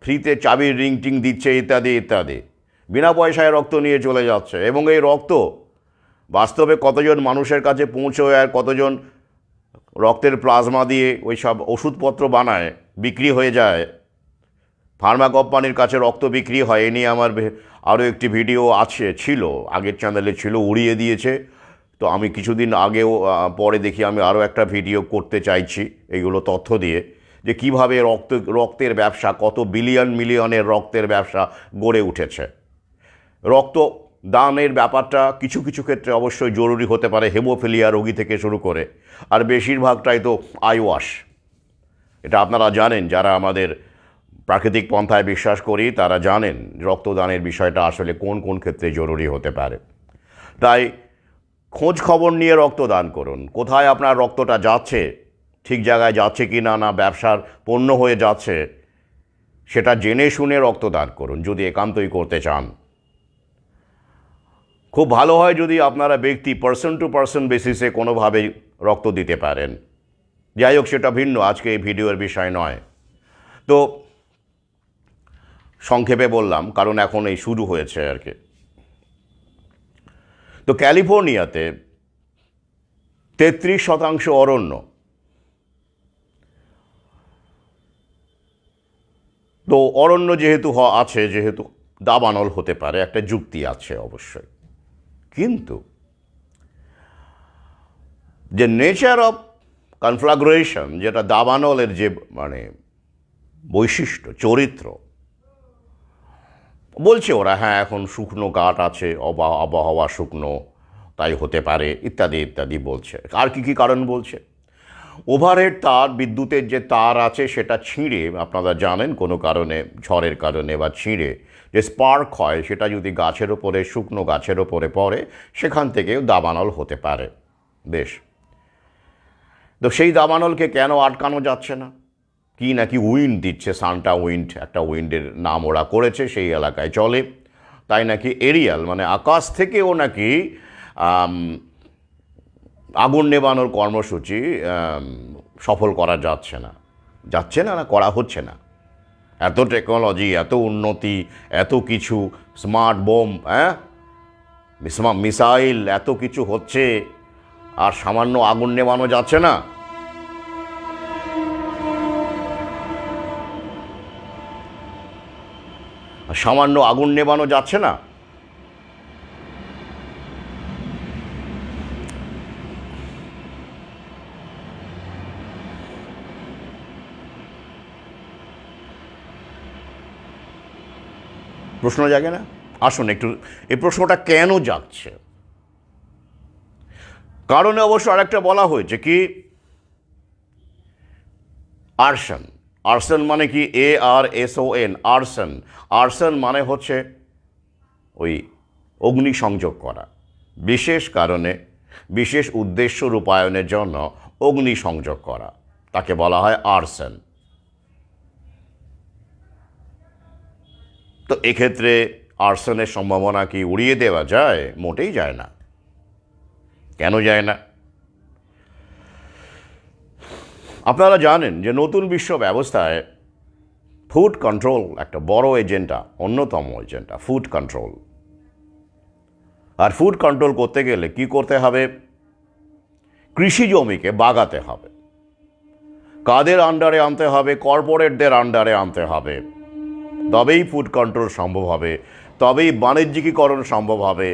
ফ্রিতে চাবির রিং টিং দিচ্ছে ইত্যাদি ইত্যাদি, বিনা পয়সায় রক্ত নিয়ে চলে যাচ্ছে। এবং এই রক্ত বাস্তবে কতজন মানুষের কাছে পৌঁছয় আর কতজন রক্তের প্লাজমা দিয়ে ওই সব ওষুধপত্র বানায়, বিক্রি হয়ে যায়, ফার্মা কোম্পানির কাছে রক্ত বিক্রি হয়, এ নিয়ে আমার আরও একটি ভিডিও ছিল, আগের চ্যানেলে ছিল, উড়িয়ে দিয়েছে। তো আমি কিছুদিন আগেও পরে দেখি আমি আরও একটা ভিডিও করতে চাইছি এইগুলো তথ্য দিয়ে, যে কিভাবে রক্তের ব্যবসা, কত বিলিয়ন মিলিয়নের রক্তের ব্যবসা গড়ে উঠেছে। রক্ত দানের ব্যাপারটা কিছু কিছু ক্ষেত্রে অবশ্যই জরুরি হতে পারে, হেমোফিলিয়া রোগী থেকে শুরু করে, আর বেশিরভাগটাই তো আইওয়াশ। এটা আপনারা জানেন, যারা আমাদের প্রাকৃতিক পন্থায় বিশ্বাস করি তারা জানেন রক্তদানের বিষয়টা আসলে কোন কোন ক্ষেত্রে জরুরি হতে পারে। তাই খোঁজ খবর নিয়ে রক্তদান করুন। কোথায় আপনার রক্তটা যাচ্ছে, ঠিক জায়গায় যাচ্ছে কি না, না ব্যবসার পণ্য হয়ে যাচ্ছে, সেটা জেনে শুনে রক্তদান করুন যদি একান্তই করতে চান। খুব ভালো হয় যদি আপনারা ব্যক্তি পার্সন টু পার্সন বেসিসে কোনোভাবে রক্ত দিতে পারেন। যাই হোক, সেটা ভিন্ন, আজকে এই ভিডিওর বিষয় নয়। তো সংক্ষেপে বললাম কারণ এখন এই শুরু হয়েছে আর কি। তো ক্যালিফোর্নিয়াতে 33% অরণ্য, তো অরণ্য যেহেতু আছে, যেহেতু দাবানল হতে পারে, একটা যুক্তি আছে অবশ্যই, কিন্তু যে নেচার অফ কনফ্লাগ্রেশন, যেটা দাবানলের যে বৈশিষ্ট্য, চরিত্র, বলছে ওরা, হ্যাঁ এখন শুকনো কাঠ আছে, আবহাওয়া শুকনো, তাই হতে পারে ইত্যাদি ইত্যাদি বলছে। আর কি কারণ বলছে? ওভারহেড তার, বিদ্যুতের যে তার আছে সেটা ছিঁড়ে, আপনারা জানেন কোনো কারণে, ঝড়ের কারণে বা ছিঁড়ে যে স্পার্ক হয় সেটা যদি গাছের ওপরে, শুকনো গাছের ওপরে পড়ে, সেখান থেকেও দাবানল হতে পারে। বেশ, তো সেই দাবানলকে কেন আটকানো যাচ্ছে না? কি নাকি উইন্ড দিচ্ছে, সান্টা উইন্ড, একটা উইন্ডের নাম ওরা করেছে, সেই এলাকায় চলে, তাই নাকি এরিয়াল মানে আকাশ থেকেও নাকি আগুন নেবানোর কর্মসূচি সফল করা যাচ্ছে না না করা হচ্ছে না। এত টেকনোলজি, এত উন্নতি, এত কিছু, স্মার্ট বোম, মিসাইল, এত কিছু হচ্ছে, আর সামান্য আগুন নেবানো যাচ্ছে না। সামান্য আগুন নেবানো যাচ্ছে না। প্রশ্ন জাগে না? আসুন একটু, এই প্রশ্নটা কেন জাগছে? কারণে অবশ্য আরেকটা বলা হয়েছে কি, আর্সন। আর্সন মানে কি? ARSON, arson. আর্সন মানে হচ্ছে ওই অগ্নিসংযোগ করা, বিশেষ কারণে, বিশেষ উদ্দেশ্য রূপায়ণের জন্য অগ্নিসংযোগ করা, তাকে বলা হয় আর্সন। তো এক্ষেত্রে আর্সনের সম্ভাবনা কি উড়িয়ে দেওয়া যায়? মোটেই যায় না। কেন যায় না? আপনারা জানেন যে নতুন বিশ্ব ব্যবস্থায় ফুড কন্ট্রোল একটা বড় এজেন্ডা, অন্যতম এজেন্ডা, ফুড কন্ট্রোল। আর ফুড কন্ট্রোল করতে গেলে কি করতে হবে? কৃষি জমিকে বাগাতে হবে। কাদের আন্ডারে আনতে হবে? কর্পোরেটদের আন্ডারে আনতে হবে। তবেই ফুড কন্ট্রোল সম্ভব হবে, তবেই বাণিজ্যিকীকরণ সম্ভব হবে।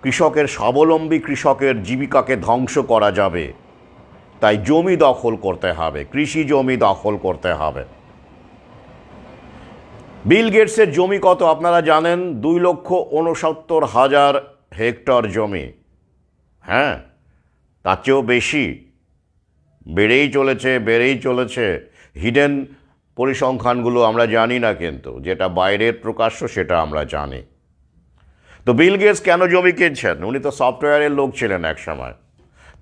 কৃষকের স্বাবলম্বী, কৃষকের জীবিকাকে ধ্বংস করা যাবে। তাই জমি দখল করতে হবে, কৃষি জমি দখল করতে হবে। বিল গেটসের জমি কত আপনারা জানেন? 2,69,000 হেক্টর জমি। হ্যাঁ, তার চেয়েও বেশি, বেড়েই চলেছে। হিডেন পরিসংখ্যানগুলো আমরা জানি না, কিন্তু যেটা বাইরের প্রকাশ্য সেটা আমরা জানি। তো বিল গেটস কেন জমি কিনছেন? উনি তো সফটওয়্যারের লোক ছিলেন এক সময়,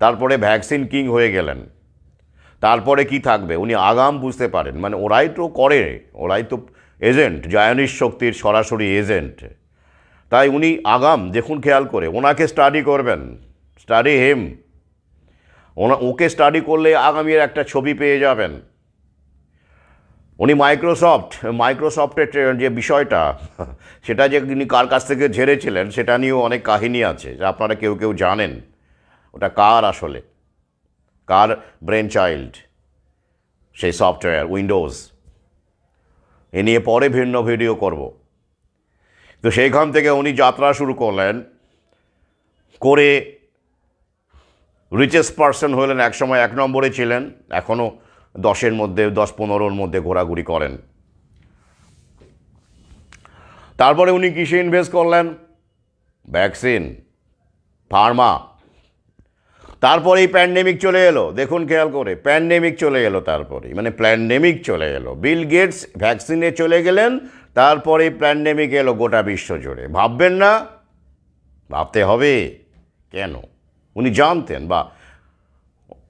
তারপরে ভ্যাকসিন কিং হয়ে গেলেন। তারপরে কি থাকবে? উনি আগাম বুঝতে পারেন, মানে ওরাই তো করে, ওরাই তো এজেন্ট, জায়নিস্ট শক্তির সরাসরি এজেন্ট। তাই উনি আগাম দেখুন, খেয়াল করে ওনাকে স্টাডি করবেন, স্টাডি হিম। ওকে স্টাডি করলে আগামীর একটা ছবি পেয়ে যাবেন। উনি মাইক্রোসফটের যে বিষয়টা, সেটা যে তিনি কার কাছ থেকে ঝেড়েছিলেন সেটা নিয়েও অনেক কাহিনী আছে, যা আপনারা কেউ কেউ জানেন। ওটা কার আসলে, কার ব্রেন চাইল্ড সেই সফটওয়্যার উইন্ডোজ, এ নিয়ে পরে ভিন্ন ভিডিও করব। তো সেইখান থেকে উনি যাত্রা শুরু করলেন, করে রিচেস্ট পারসন হলেন। একসময় 1 নম্বরে ছিলেন, এখনও 10-এর মধ্যে, 10-15-র মধ্যে ঘোরাঘুরি করেন। তারপরে উনি কিসে ইনভেস্ট করলেন? Vaccine, Pharma. তারপরে এই প্যান্ডেমিক চলে এলো, দেখুন খেয়াল করে, প্যান্ডেমিক চলে এলো, তারপরে মানে প্যান্ডেমিক চলে এলো। বিল গেটস ভ্যাকসিনে চলে গেলেন, তারপরে প্যান্ডেমিক এলো গোটা বিশ্ব জুড়ে। ভাববেন না? ভাবতে হবে। কেন? উনি জানতেন, বা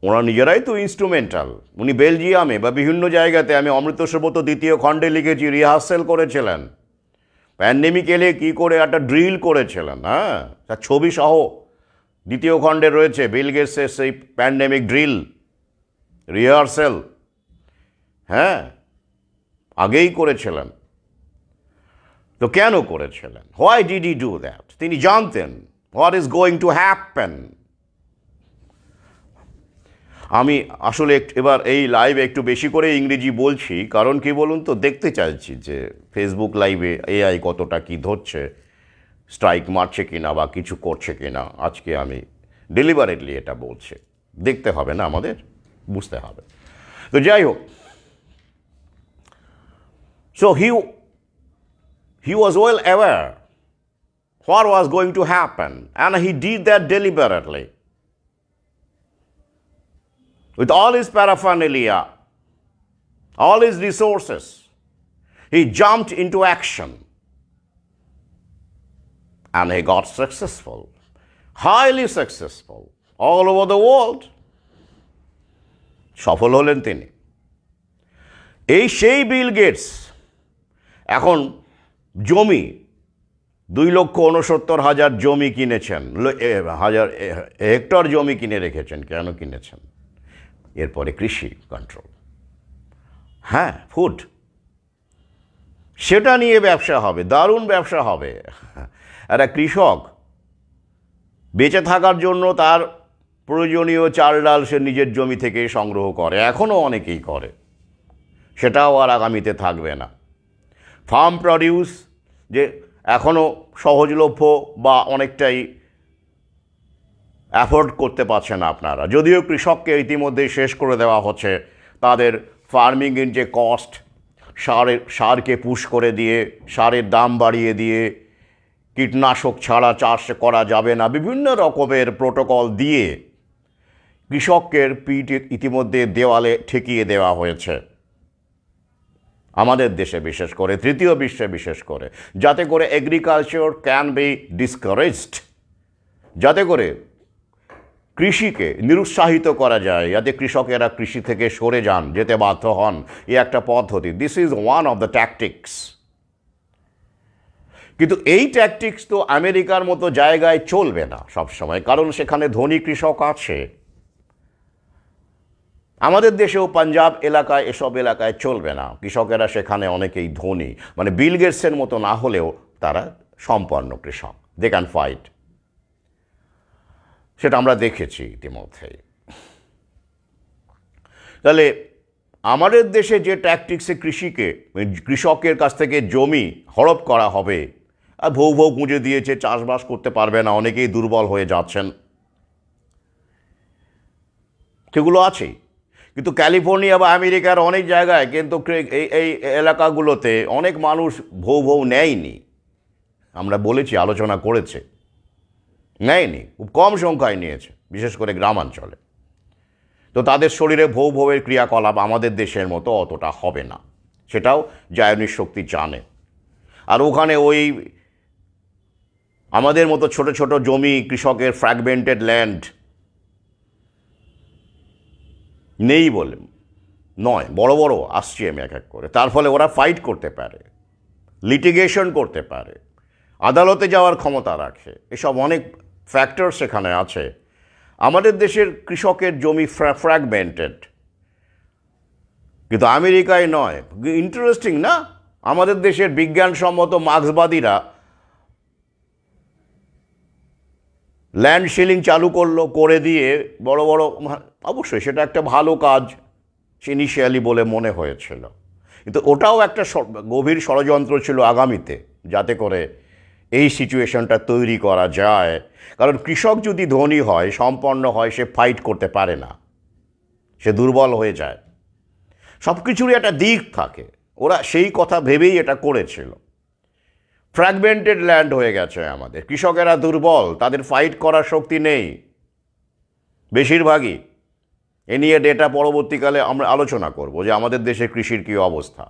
ওরা নিজেরাই তো ইনস্ট্রুমেন্টাল। উনি বেলজিয়ামে বা বিভিন্ন জায়গাতে, আমি অমৃত সৌরভ 2য় খণ্ডে লিখেছি, রিহার্সেল করেছিলেন। প্যান্ডেমিক এলে কী করে একটা ড্রিল করেছিলেন, হ্যাঁ, তার ছবি সহ 2য় খণ্ডে রয়েছে বিল গেটসের সেই প্যান্ডেমিক ড্রিল, রিহার্সেল। হ্যাঁ, আগেই করেছিলেন। তো কেন করেছিলেন? Why did he do that? তিনি জানতেন what is going to happen. আমি আসলে এবার এই লাইভে একটু বেশি করে ইংরেজি বলছি, কারণ কি বলুন তো, দেখতে চাইছি যে ফেসবুক লাইভে এআই কতটা কি ধরছে, স্ট্রাইক মারছে কিনা বা কিছু করছে কিনা। আজকে আমি ডেলিভারেটলি এটা বলছি, দেখতে হবে না, আমাদের বুঝতে হবে। তো যাই হোক, so he was well aware what was going to happen, and he did that deliberately. With all his paraphernalia, all his resources, he jumped into action. and he got successful, highly successful, all over the world. সফল হলেন তিনি। এই সেই Bill Gates এখন জমি 2,69,000 জমি কিনেছেন, hectare জমি কিনে রেখেছেন। কেন কিনেছেন? এরপরে কৃষি কন্ট্রোল, হ্যাঁ, ফুড, সেটা নিয়ে ব্যবসা হবে, দারুণ ব্যবসা হবে। একটা কৃষক বেঁচে থাকার জন্য তার প্রয়োজনীয় চাল ডাল সে নিজের জমি থেকে সংগ্রহ করে, এখনও অনেকেই করে, সেটাও আর আগামীতে থাকবে না। ফার্ম প্রডিউস যে এখনও সহজলভ্য বা অনেকটাই অ্যাফোর্ড করতে পারছে না আপনারা, যদিও কৃষককে ইতিমধ্যেই শেষ করে দেওয়া হচ্ছে। তাদের ফার্মিংয়ের যে কস্ট, সারকে পুশ করে দিয়ে, সারের দাম বাড়িয়ে দিয়ে, কীটনাশক ছাড়া চাষ করা যাবে না, বিভিন্ন রকমের প্রোটোকল দিয়ে কৃষকের পিঠ ইতিমধ্যে দেওয়ালে ঠেকিয়ে দেওয়া হয়েছে আমাদের দেশে, বিশেষ করে তৃতীয় বিশ্বে, বিশেষ করে যাতে করে এগ্রিকালচার ক্যান বি ডিসকারেজড, যাতে করে কৃষিকে নিরুৎসাহিত করা যায়, যাতে কৃষকেরা কৃষি থেকে সরে যান, যেতে বাধ্য হন। এই একটা পদ্ধতি। This is one of the tactics. কিন্তু এই ট্যাকটিক্স তো আমেরিকার মতো জায়গায় চলবে না সবসময়, কারণ সেখানে ধনী কৃষক আছে। আমাদের দেশেও পাঞ্জাব এলাকায়, এসব এলাকায় চলবে না। কৃষকেরা সেখানে অনেকেই ধনী, মানে বিল গেটসের মতো না হলেও তারা সম্পন্ন কৃষক, দে ক্যান ফাইট। সেটা আমরা দেখেছি ইতিমধ্যেই। তাহলে আমাদের দেশে যে ট্যাকটিক্সে কৃষকের কাছ থেকে জমি হড়প করা হবে, আর ভৌ গুঁজে দিয়েছে, চাষবাস করতে পারবে না, অনেকেই দুর্বল হয়ে যাচ্ছেন, সেগুলো আছেই। কিন্তু ক্যালিফোর্নিয়া বা আমেরিকার অনেক জায়গায় কিন্তু এই এলাকাগুলোতে অনেক মানুষ ভৌ নেয়নি। আমরা বলেছি, আলোচনা করেছে, নেয়নি, খুব কম সংখ্যায় নিয়েছে, বিশেষ করে গ্রামাঞ্চলে। তো তাদের শরীরে ভৌয়ের ক্রিয়াকলাপ আমাদের দেশের মতো অতটা হবে না, সেটাও জায়নিক শক্তি জানে। আর ওখানে ওই আমাদের মতো ছোট ছোট জমি, কৃষকের ফ্র্যাগমেন্টেড ল্যান্ড নেই বলে নয়, বড় বড় আসছি আমি এক এক করে। তার ফলে ওরা ফাইট করতে পারে, লিটিগেশন করতে পারে, আদালতে যাওয়ার ক্ষমতা রাখে, এসব অনেক ফ্যাক্টর সেখানে আছে। আমাদের দেশের কৃষকের জমি ফ্র্যাগমেন্টেড, কিন্তু আমেরিকায় নয়। ইন্টারেস্টিং না? আমাদের দেশের বিজ্ঞানসম্মত মার্ক্সবাদীরা ল্যান্ড সিলিং চালু করে দিয়ে বড় বড়, অবশ্যই সেটা একটা ভালো কাজ ইনিশিয়ালি বলে মনে হয়েছিল, কিন্তু ওটাও একটা গভীর ষড়যন্ত্র ছিল আগামীতে, যাতে করে এই সিচুয়েশনটা তৈরি করা যায়। কারণ কৃষক যদি ধনী হয়, সম্পন্ন হয়, সে ফাইট করতে পারে না, সে দুর্বল হয়ে যায়। সব কিছুরই একটা দিক থাকে, ওরা সেই কথা ভেবেই এটা করেছিল। ফ্র্যাগমেন্টেড ল্যান্ড হয়ে গেছে আমাদের, কৃষকেরা দুর্বল, তাদের ফাইট করার শক্তি নেই বেশিরভাগই। এ নিয়ে ডেটা পরবর্তীকালে আমরা আলোচনা করব যে আমাদের দেশে কৃষির কী অবস্থা।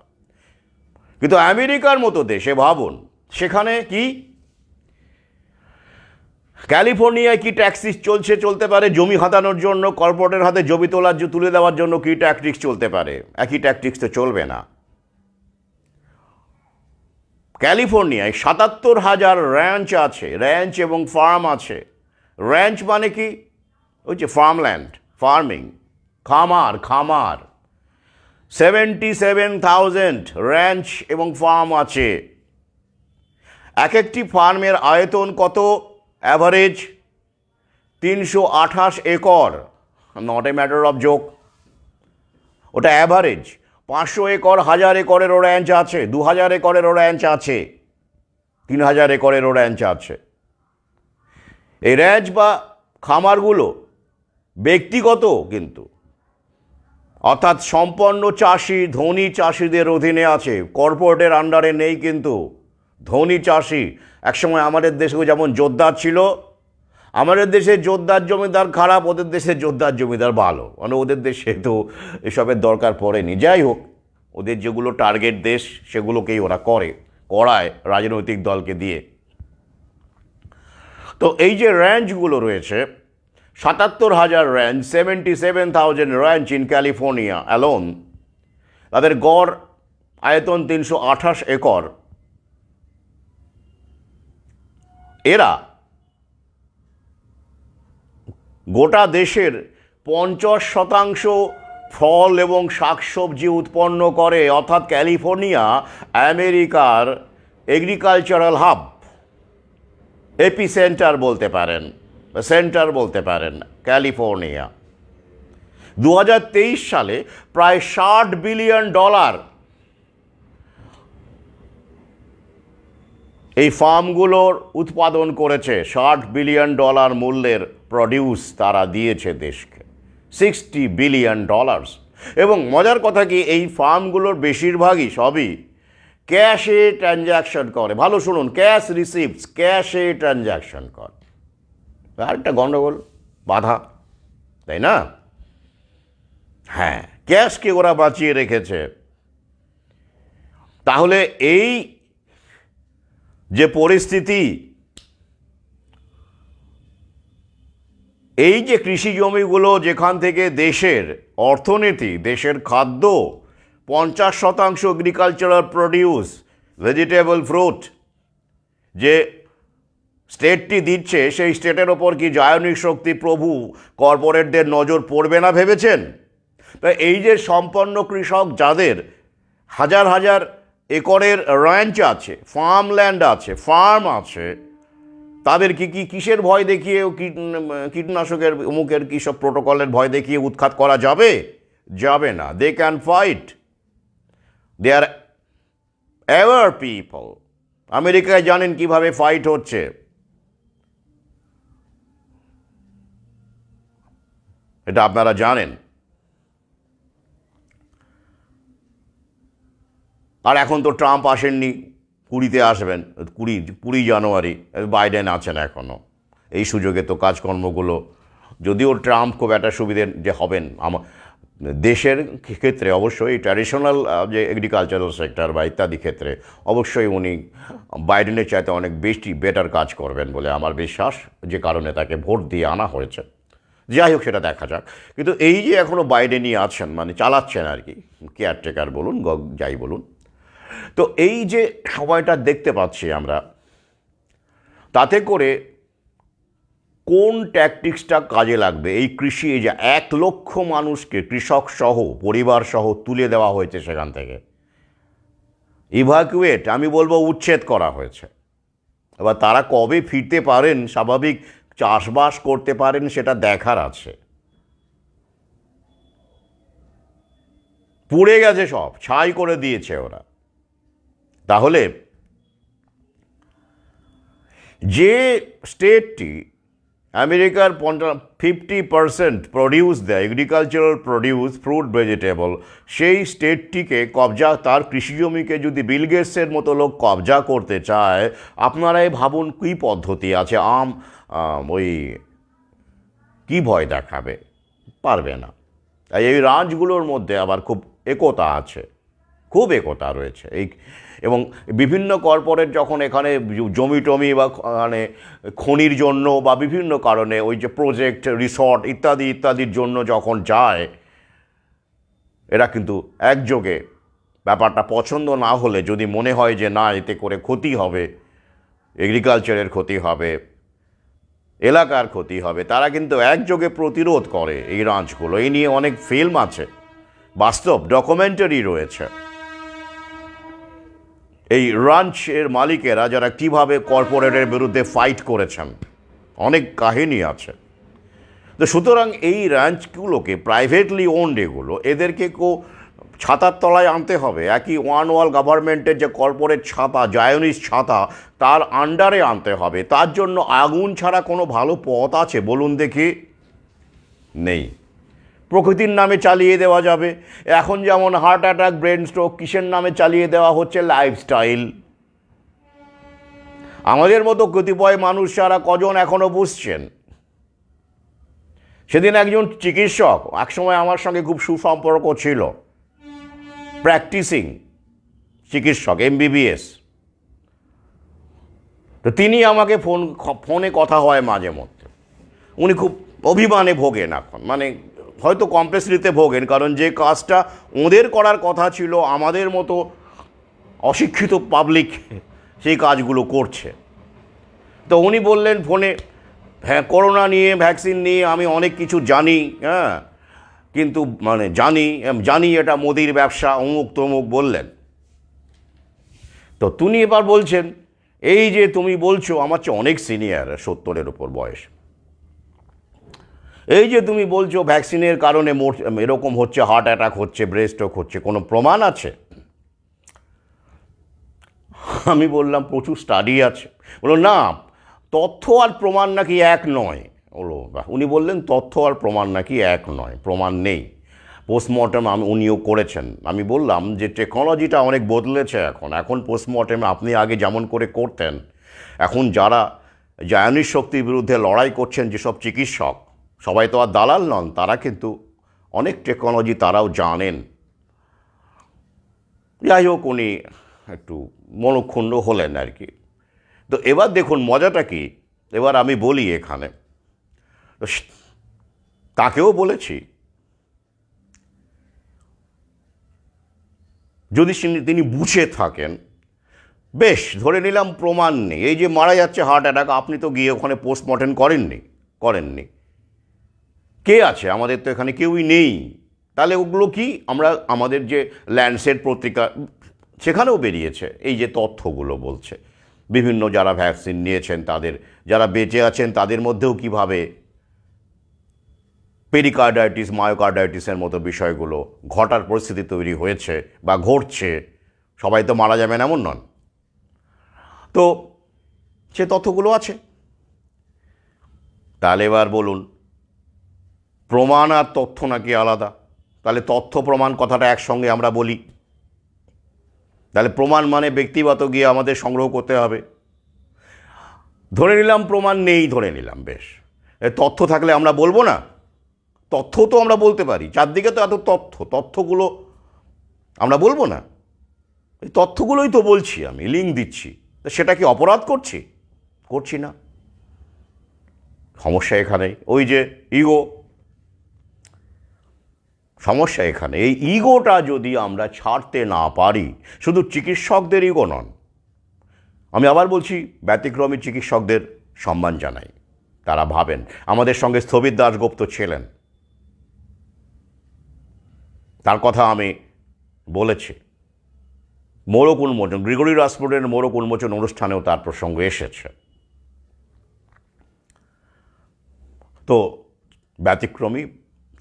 কিন্তু আমেরিকার মতো দেশে ভাবুন, সেখানে কি ক্যালিফোর্নিয়ায় কি ট্যাক্সিস চলতে পারে জমি হাতানোর জন্য, কর্পোরেটের হাতে জমি তুলে দেওয়ার জন্য কি ট্যাকটিক্স চলতে পারে? একই ট্যাকটিক্স তো চলবে না। ক্যালিফোর্নিয়ায় 77,000 র্যাঞ্চ আছে, র্যাঞ্চ এবং ফার্ম আছে। র্যাঞ্চ মানে কি? ওই যে ফার্মল্যান্ড, ফার্মিং, খামার। 77,000 র্যাঞ্চ এবং ফার্ম আছে। এক একটি ফার্মের আয়তন কত? Average 328 acre, not a matter of joke, ওটা অ্যাভারেজ। 500 একর, 1000 একরেরও র্যাঞ্চ আছে, 2000 একরেরও র্যাঞ্চ আছে, 3000 একরেরও র্যাঞ্চ আছে। এই র্যাঞ্চ বা খামারগুলো ব্যক্তিগত কিন্তু, অর্থাৎ সম্পন্ন চাষি, ধনী চাষিদের অধীনে আছে, কর্পোরেটের আন্ডারে নেই। কিন্তু ধনী চাষি, একসময় আমাদের দেশেও যেমন জোরদার ছিল, আমাদের দেশে জোরদার জমিদার খারাপ, ওদের দেশে জোরদার জমিদার ভালো, মানে ওদের দেশে তো এসবের দরকার পড়েনি। যাই হোক, ওদের যেগুলো টার্গেট দেশ সেগুলোকেই ওরা করায় রাজনৈতিক দলকে দিয়ে। তো এই যে র্যাঞ্চগুলো রয়েছে, ৭৭,০০০ ranch, 77,000 ranch in California alone, তাদের গড় আয়তন ৩২৮ একর। এরা গোটা দেশের ৫০% ফল এবং শাকসবজি উৎপন্ন করে, অর্থাৎ ক্যালিফোর্নিয়া আমেরিকার এগ্রিকালচারাল হাব, এপি সেন্টার বলতে পারেন, সেন্টার বলতে পারেন ক্যালিফোর্নিয়া। ২০২৩ সালে প্রায় $৬০ বিলিয়ন এই ফার্মগুলোর উৎপাদন করেছে। $৬০ বিলিয়ন মূল্যের প্রডিউস তারা দিয়েছে দেশকে, $60 বিলিয়ন। এবং মজার কথা কি, এই ফার্মগুলোর বেশিরভাগই সবই ক্যাশে ট্রানজ্যাকশন করে। ভালো শুনুন, ক্যাশ রিসিপ্টস, ক্যাশে ট্রানজ্যাকশন করে। আর একটা গণ্ডগোল, বাধা, তাই না? হ্যাঁ, ক্যাশকে ওরা বাঁচিয়ে রেখেছে। তাহলে এই যে পরিস্থিতি, এই যে কৃষি জমিগুলো যেখান থেকে দেশের অর্থনীতি, দেশের খাদ্য, ৫০% এগ্রিকালচারাল প্রডিউস, ভেজিটেবল, ফ্রুট যে স্টেটটি দিচ্ছে, সেই স্টেটের ওপর কি জায়নিক শক্তি প্রভু কর্পোরেটদের নজর পড়বে না ভেবেছেন? তাই এই যে সম্পন্ন কৃষক, যাদের হাজার হাজার একরের র্যাঞ্চ আছে, ফার্মল্যান্ড আছে, ফার্ম আছে, তাদের কি কিসের ভয় দেখিয়ে, কীটনাশকের অমুকের কী সব প্রোটোকলের ভয় দেখিয়ে উৎখাত করা যাবে? যাবে না। They can fight, they are ever people. আমেরিকায় জানেন কিভাবে ফাইট হচ্ছে। এটা আপনারা জানেন। আর এখন তো ট্রাম্প আসেননি, 20 আসবেন, 20 জানুয়ারি বাইডেন আছেন এখনও। এই সুযোগে তো কাজকর্মগুলো, যদিও ট্রাম্প খুব একটা সুবিধে যে হবেন দেশের ক্ষেত্রে, অবশ্যই ট্র্যাডিশনাল যে এগ্রিকালচারাল সেক্টর বা ইত্যাদি ক্ষেত্রে অবশ্যই উনি বাইডেনের চাইতে অনেক বেশি বেটার কাজ করবেন বলে আমার বিশ্বাস, যে কারণে তাকে ভোট দিয়ে আনা হয়েছে। যাই হোক, সেটা দেখা যাক। কিন্তু এই যে এখনও বাইডেনই আছেন, মানে চালাচ্ছেন আর কি, কেয়ারটেকার বলুন, যাই বলুন, তো এই যে সময়টা দেখতে পাচ্ছি আমরা, তাতে করে কোন ট্যাকটিক্সটা কাজে লাগবে? এই কৃষি, এই যে 1 লক্ষ মানুষকে, কৃষক সহ, পরিবার সহ তুলে দেওয়া হয়েছে সেখান থেকে, ইভাকুয়েট, আমি বলবো উচ্ছেদ করা হয়েছে। এবার তারা কবে ফিরতে পারেন, স্বাভাবিক চাষবাস করতে পারেন, সেটা দেখার আছে। পুড়ে গেছে, সব ছাই করে দিয়েছে ওরা। তাহলে যে স্টেটটি আমেরিকার 50% প্রডিউস দেয়, এগ্রিকালচারাল প্রডিউস, ফ্রুট, ভেজিটেবল, সেই স্টেটটিকে কবজা, তার কৃষি জমিকে যদি বিল গেটসের মতো লোক কবজা করতে চায়, আপনারাই ভাবুন কী পদ্ধতি আছে। ওই কি ভয় দেখাবে? পারবে না। তাই এই রাজ্যগুলোর মধ্যে আবার খুব একতা আছে, খুব একতা রয়েছে। এবং বিভিন্ন কর্পোরেট যখন এখানে জমি টমি বা মানে খনির জন্য বা বিভিন্ন কারণে, ওই যে প্রজেক্ট, রিসর্ট ইত্যাদি ইত্যাদির জন্য যখন যায়, এরা কিন্তু একযোগে, ব্যাপারটা পছন্দ না হলে, যদি মনে হয় যে না, এতে করে ক্ষতি হবে, এগ্রিকালচারের ক্ষতি হবে, এলাকার ক্ষতি হবে, তারা কিন্তু একযোগে প্রতিরোধ করে এই রাঞ্চগুলো। এই নিয়ে অনেক ফিল্ম আছে, বাস্তব ডকুমেন্টারি রয়েছে। এই রাঞ্চের মালিকেরা যারা কিভাবে কর্পোরেটের বিরুদ্ধে ফাইট করেছেন, অনেক কাহিনী আছে। তো সুতরাং এই রাঞ্চগুলোকে, প্রাইভেটলি ওন্ড এগুলো, এদেরকে ছাতার তলায় আনতে হবে। একই ওয়ান ওয়ার্ল্ড গভর্নমেন্টের যে কর্পোরেট ছাতা, জায়নিস্ট ছাতা, তার আন্ডারে আনতে হবে। তার জন্য আগুন ছাড়া কোনো ভালো পথ আছে বলুন দেখি? নেই। প্রকৃতির নামে চালিয়ে দেওয়া যাবে। এখন যেমন হার্ট অ্যাটাক, ব্রেন স্ট্রোক, কিসের নামে চালিয়ে দেওয়া হচ্ছে? লাইফস্টাইল। আমাদের মতো কতিপয় মানুষ যারা কজন এখনও বুঝছেন। সেদিন একজন চিকিৎসক, একসময় আমার সঙ্গে খুব সুসম্পর্ক ছিল, প্র্যাকটিসিং চিকিৎসক, MBBS, তো তিনি আমাকে ফোনে কথা হয় মাঝে মধ্যে, উনি খুব অভিমানে ভোগেন এখন, মানে হয়তো কমপ্লেক্সিটিতে ভোগেন, কারণ যে কাজটা ওদের করার কথা ছিল আমাদের মতো অশিক্ষিত পাবলিক সেই কাজগুলো করছে। তো উনি বললেন ফোনে, হ্যাঁ করোনা নিয়ে ভ্যাকসিন নিয়ে আমি অনেক কিছু জানি, হ্যাঁ কিন্তু মানে জানি এটা মোদির ব্যবসা, অমুক তমুক বললেন। তো তিনি এবার বলছেন, এই যে তুমি বলছো, আমার চেয়ে অনেক সিনিয়র, 70-এর ওপর বয়স, এই যে তুমি বলছো ভ্যাকসিনের কারণে এরকম হচ্ছে, হার্ট অ্যাটাক হচ্ছে, ব্রেস্ট স্ট্রোক হচ্ছে, কোনো প্রমাণ আছে? আমি বললাম প্রচুর স্টাডি আছে। বললো না, তথ্য আর প্রমাণ নাকি এক নয়। উনি বললেন তথ্য আর প্রমাণ নাকি এক নয়, প্রমাণ নেই। পোস্টমর্টম উনিও করেছেন। আমি বললাম যে টেকনোলজিটা অনেক বদলেছে এখন পোস্টমর্টমে আপনি আগে যেমন করে করতেন, এখন যারা জায়নিক শক্তির বিরুদ্ধে লড়াই করছেন যেসব চিকিৎসক, সবাই তো আর দালাল নন, তারা কিন্তু অনেক টেকনোলজি তারাও জানেন। যাই হোক, উনি একটু মনক্ষুণ্ণ হলেন আর কি। তো এবার দেখুন মজাটা কি, এবার আমি বলি এখানে, তাকেও বলেছি যদি তিনি বুঝে থাকেন, বেশ ধরে নিলাম প্রমাণ নেই, এই যে মারা যাচ্ছে হার্ট অ্যাটাক, আপনি তো গিয়ে ওখানে পোস্টমর্টেম করেননি, কে আছে? আমাদের তো এখানে কেউই নেই। তাহলে ওগুলো কি আমরা আমাদের যে ল্যান্ডসেট পত্রিকা, সেখানেও বেরিয়েছে এই যে তথ্যগুলো বলছে বিভিন্ন যারা ভ্যাকসিন নিয়েছেন তাদের, যারা বেঁচে আছেন তাদের মধ্যেও কিভাবে পেরিকার্ডাইটিস, মায়োকার্ডাইটিসের মতো বিষয়গুলো ঘটার পরিস্থিতি তৈরি হয়েছে বা ঘটছে। সবাই তো মারা যাবেন এমন নন। তো সে তথ্যগুলো আছে। তাহলে এবার বলুন, প্রমাণ আর তথ্য নাকি আলাদা? তাহলে তথ্য প্রমাণ কথাটা একসঙ্গে আমরা বলি, তাহলে প্রমাণ মানে ব্যক্তিগত গিয়ে আমাদের সংগ্রহ করতে হবে। ধরে নিলাম প্রমাণ নেই, ধরে নিলাম, বেশ, তথ্য থাকলে আমরা বলবো না? তথ্য তো আমরা বলতে পারি, চারদিকে তো এত তথ্যগুলো আমরা বলবো না? এই তথ্যগুলোই তো বলছি, আমি লিঙ্ক দিচ্ছি, সেটা কি অপরাধ করছি না? সমস্যা এখানে ওই যে ইগো, সমস্যা এখানে এই ইগোটা যদি আমরা ছাড়তে না পারি, শুধু চিকিৎসকদের ইগো নন, আমি আবার বলছি ব্যতিক্রমী চিকিৎসকদের সম্মান জানাই। তারা ভাবেন, আমাদের সঙ্গে স্থবির দাশগুপ্ত ছিলেন, তার কথা আমি বলেছি। মোড়ক উন্মোচন, গ্রিগরি রাসপুটিনের মোড়ক উন্মোচন অনুষ্ঠানেও তার প্রসঙ্গ এসেছে। তো ব্যতিক্রমী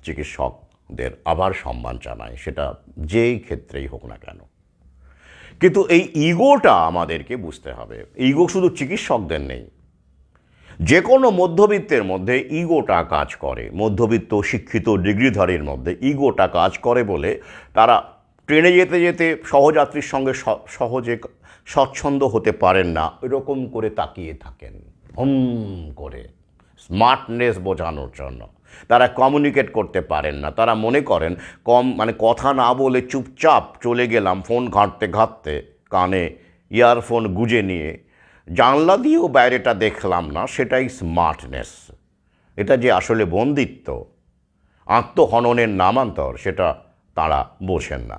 চিকিৎসকদের আবার সম্মান জানায়, সেটা যেই ক্ষেত্রেই হোক না কেন। কিন্তু এই ইগোটা আমাদেরকে বুঝতে হবে, ইগো শুধু চিকিৎসকদের নেই, যে কোনো মধ্যবিত্তের মধ্যে ইগোটা কাজ করে, মধ্যবিত্ত শিক্ষিত ডিগ্রিধারীর মধ্যে ইগোটা কাজ করে বলে তারা ট্রেনে যেতে যেতে সহযাত্রীর সঙ্গে সহজে স্বচ্ছন্দ হতে পারেন না, এরকম করে তাকিয়ে থাকেন করে স্মার্টনেস বোঝানোর জন্য। তারা কমিউনিকেট করতে পারেন না, তারা মনে করেন কথা না বলে চুপচাপ চলে গেলাম, ফোন ঘাঁটতে ঘাঁটতে কানে ইয়ারফোন গুঁজে নিয়ে জানলা দিয়েও বাইরেটা দেখলাম না, সেটাই স্মার্টনেস। এটা যে আসলে বন্দিত্ব, আত্মহননের নামান্তর, সেটা তারা বোঝেন না।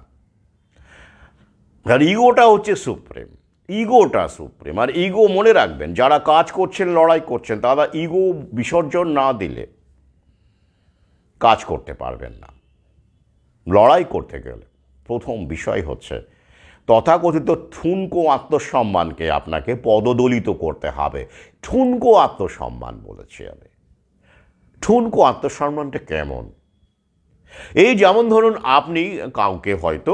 আর ইগোটা হচ্ছে সুপ্রিম, আর ইগো মনে রাখবেন, যারা কাজ করছেন, লড়াই করছেন, তারা ইগো বিসর্জন না দিলে কাজ করতে পারবেন না। লড়াই করতে গেলে প্রথম বিষয় হচ্ছে তথাকথিত ঠুনকো আত্মসম্মানকে আপনাকে পদদলিত করতে হবে। ঠুনকো আত্মসম্মান বলেছি আমি। ঠুনকো আত্মসম্মানটা কেমন? এই যেমন ধরুন আপনি কাউকে হয়তো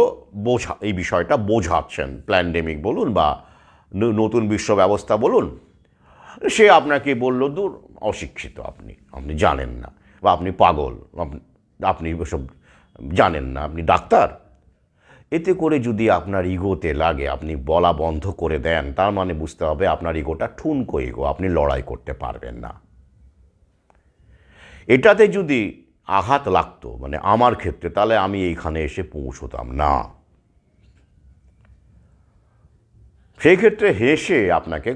এই বিষয়টা বোঝাচ্ছেন, প্ল্যান্ডেমিক বলুন বা নতুন বিশ্ব ব্যবস্থা বলুন, সে আপনাকে বলল দূর অশিক্ষিত, আপনি জানেন না, বা আপনি পাগল, আপনি সব জানেন না, আপনি ডাক্তার। এতে করে যদি আপনার ইগোতে লাগে, আপনি বলা বন্ধ করে দেন, তার মানে বুঝতে হবে আপনার ইগোটা ঠুনকো ইগো, আপনি লড়াই করতে পারবেন না। এটাতে যদি আঘাত লাগতো, মানে আমার ক্ষেত্রে, তাহলে আমি এইখানে এসে পৌঁছতাম না। সেই ক্ষেত্রে হেসে আপনাকে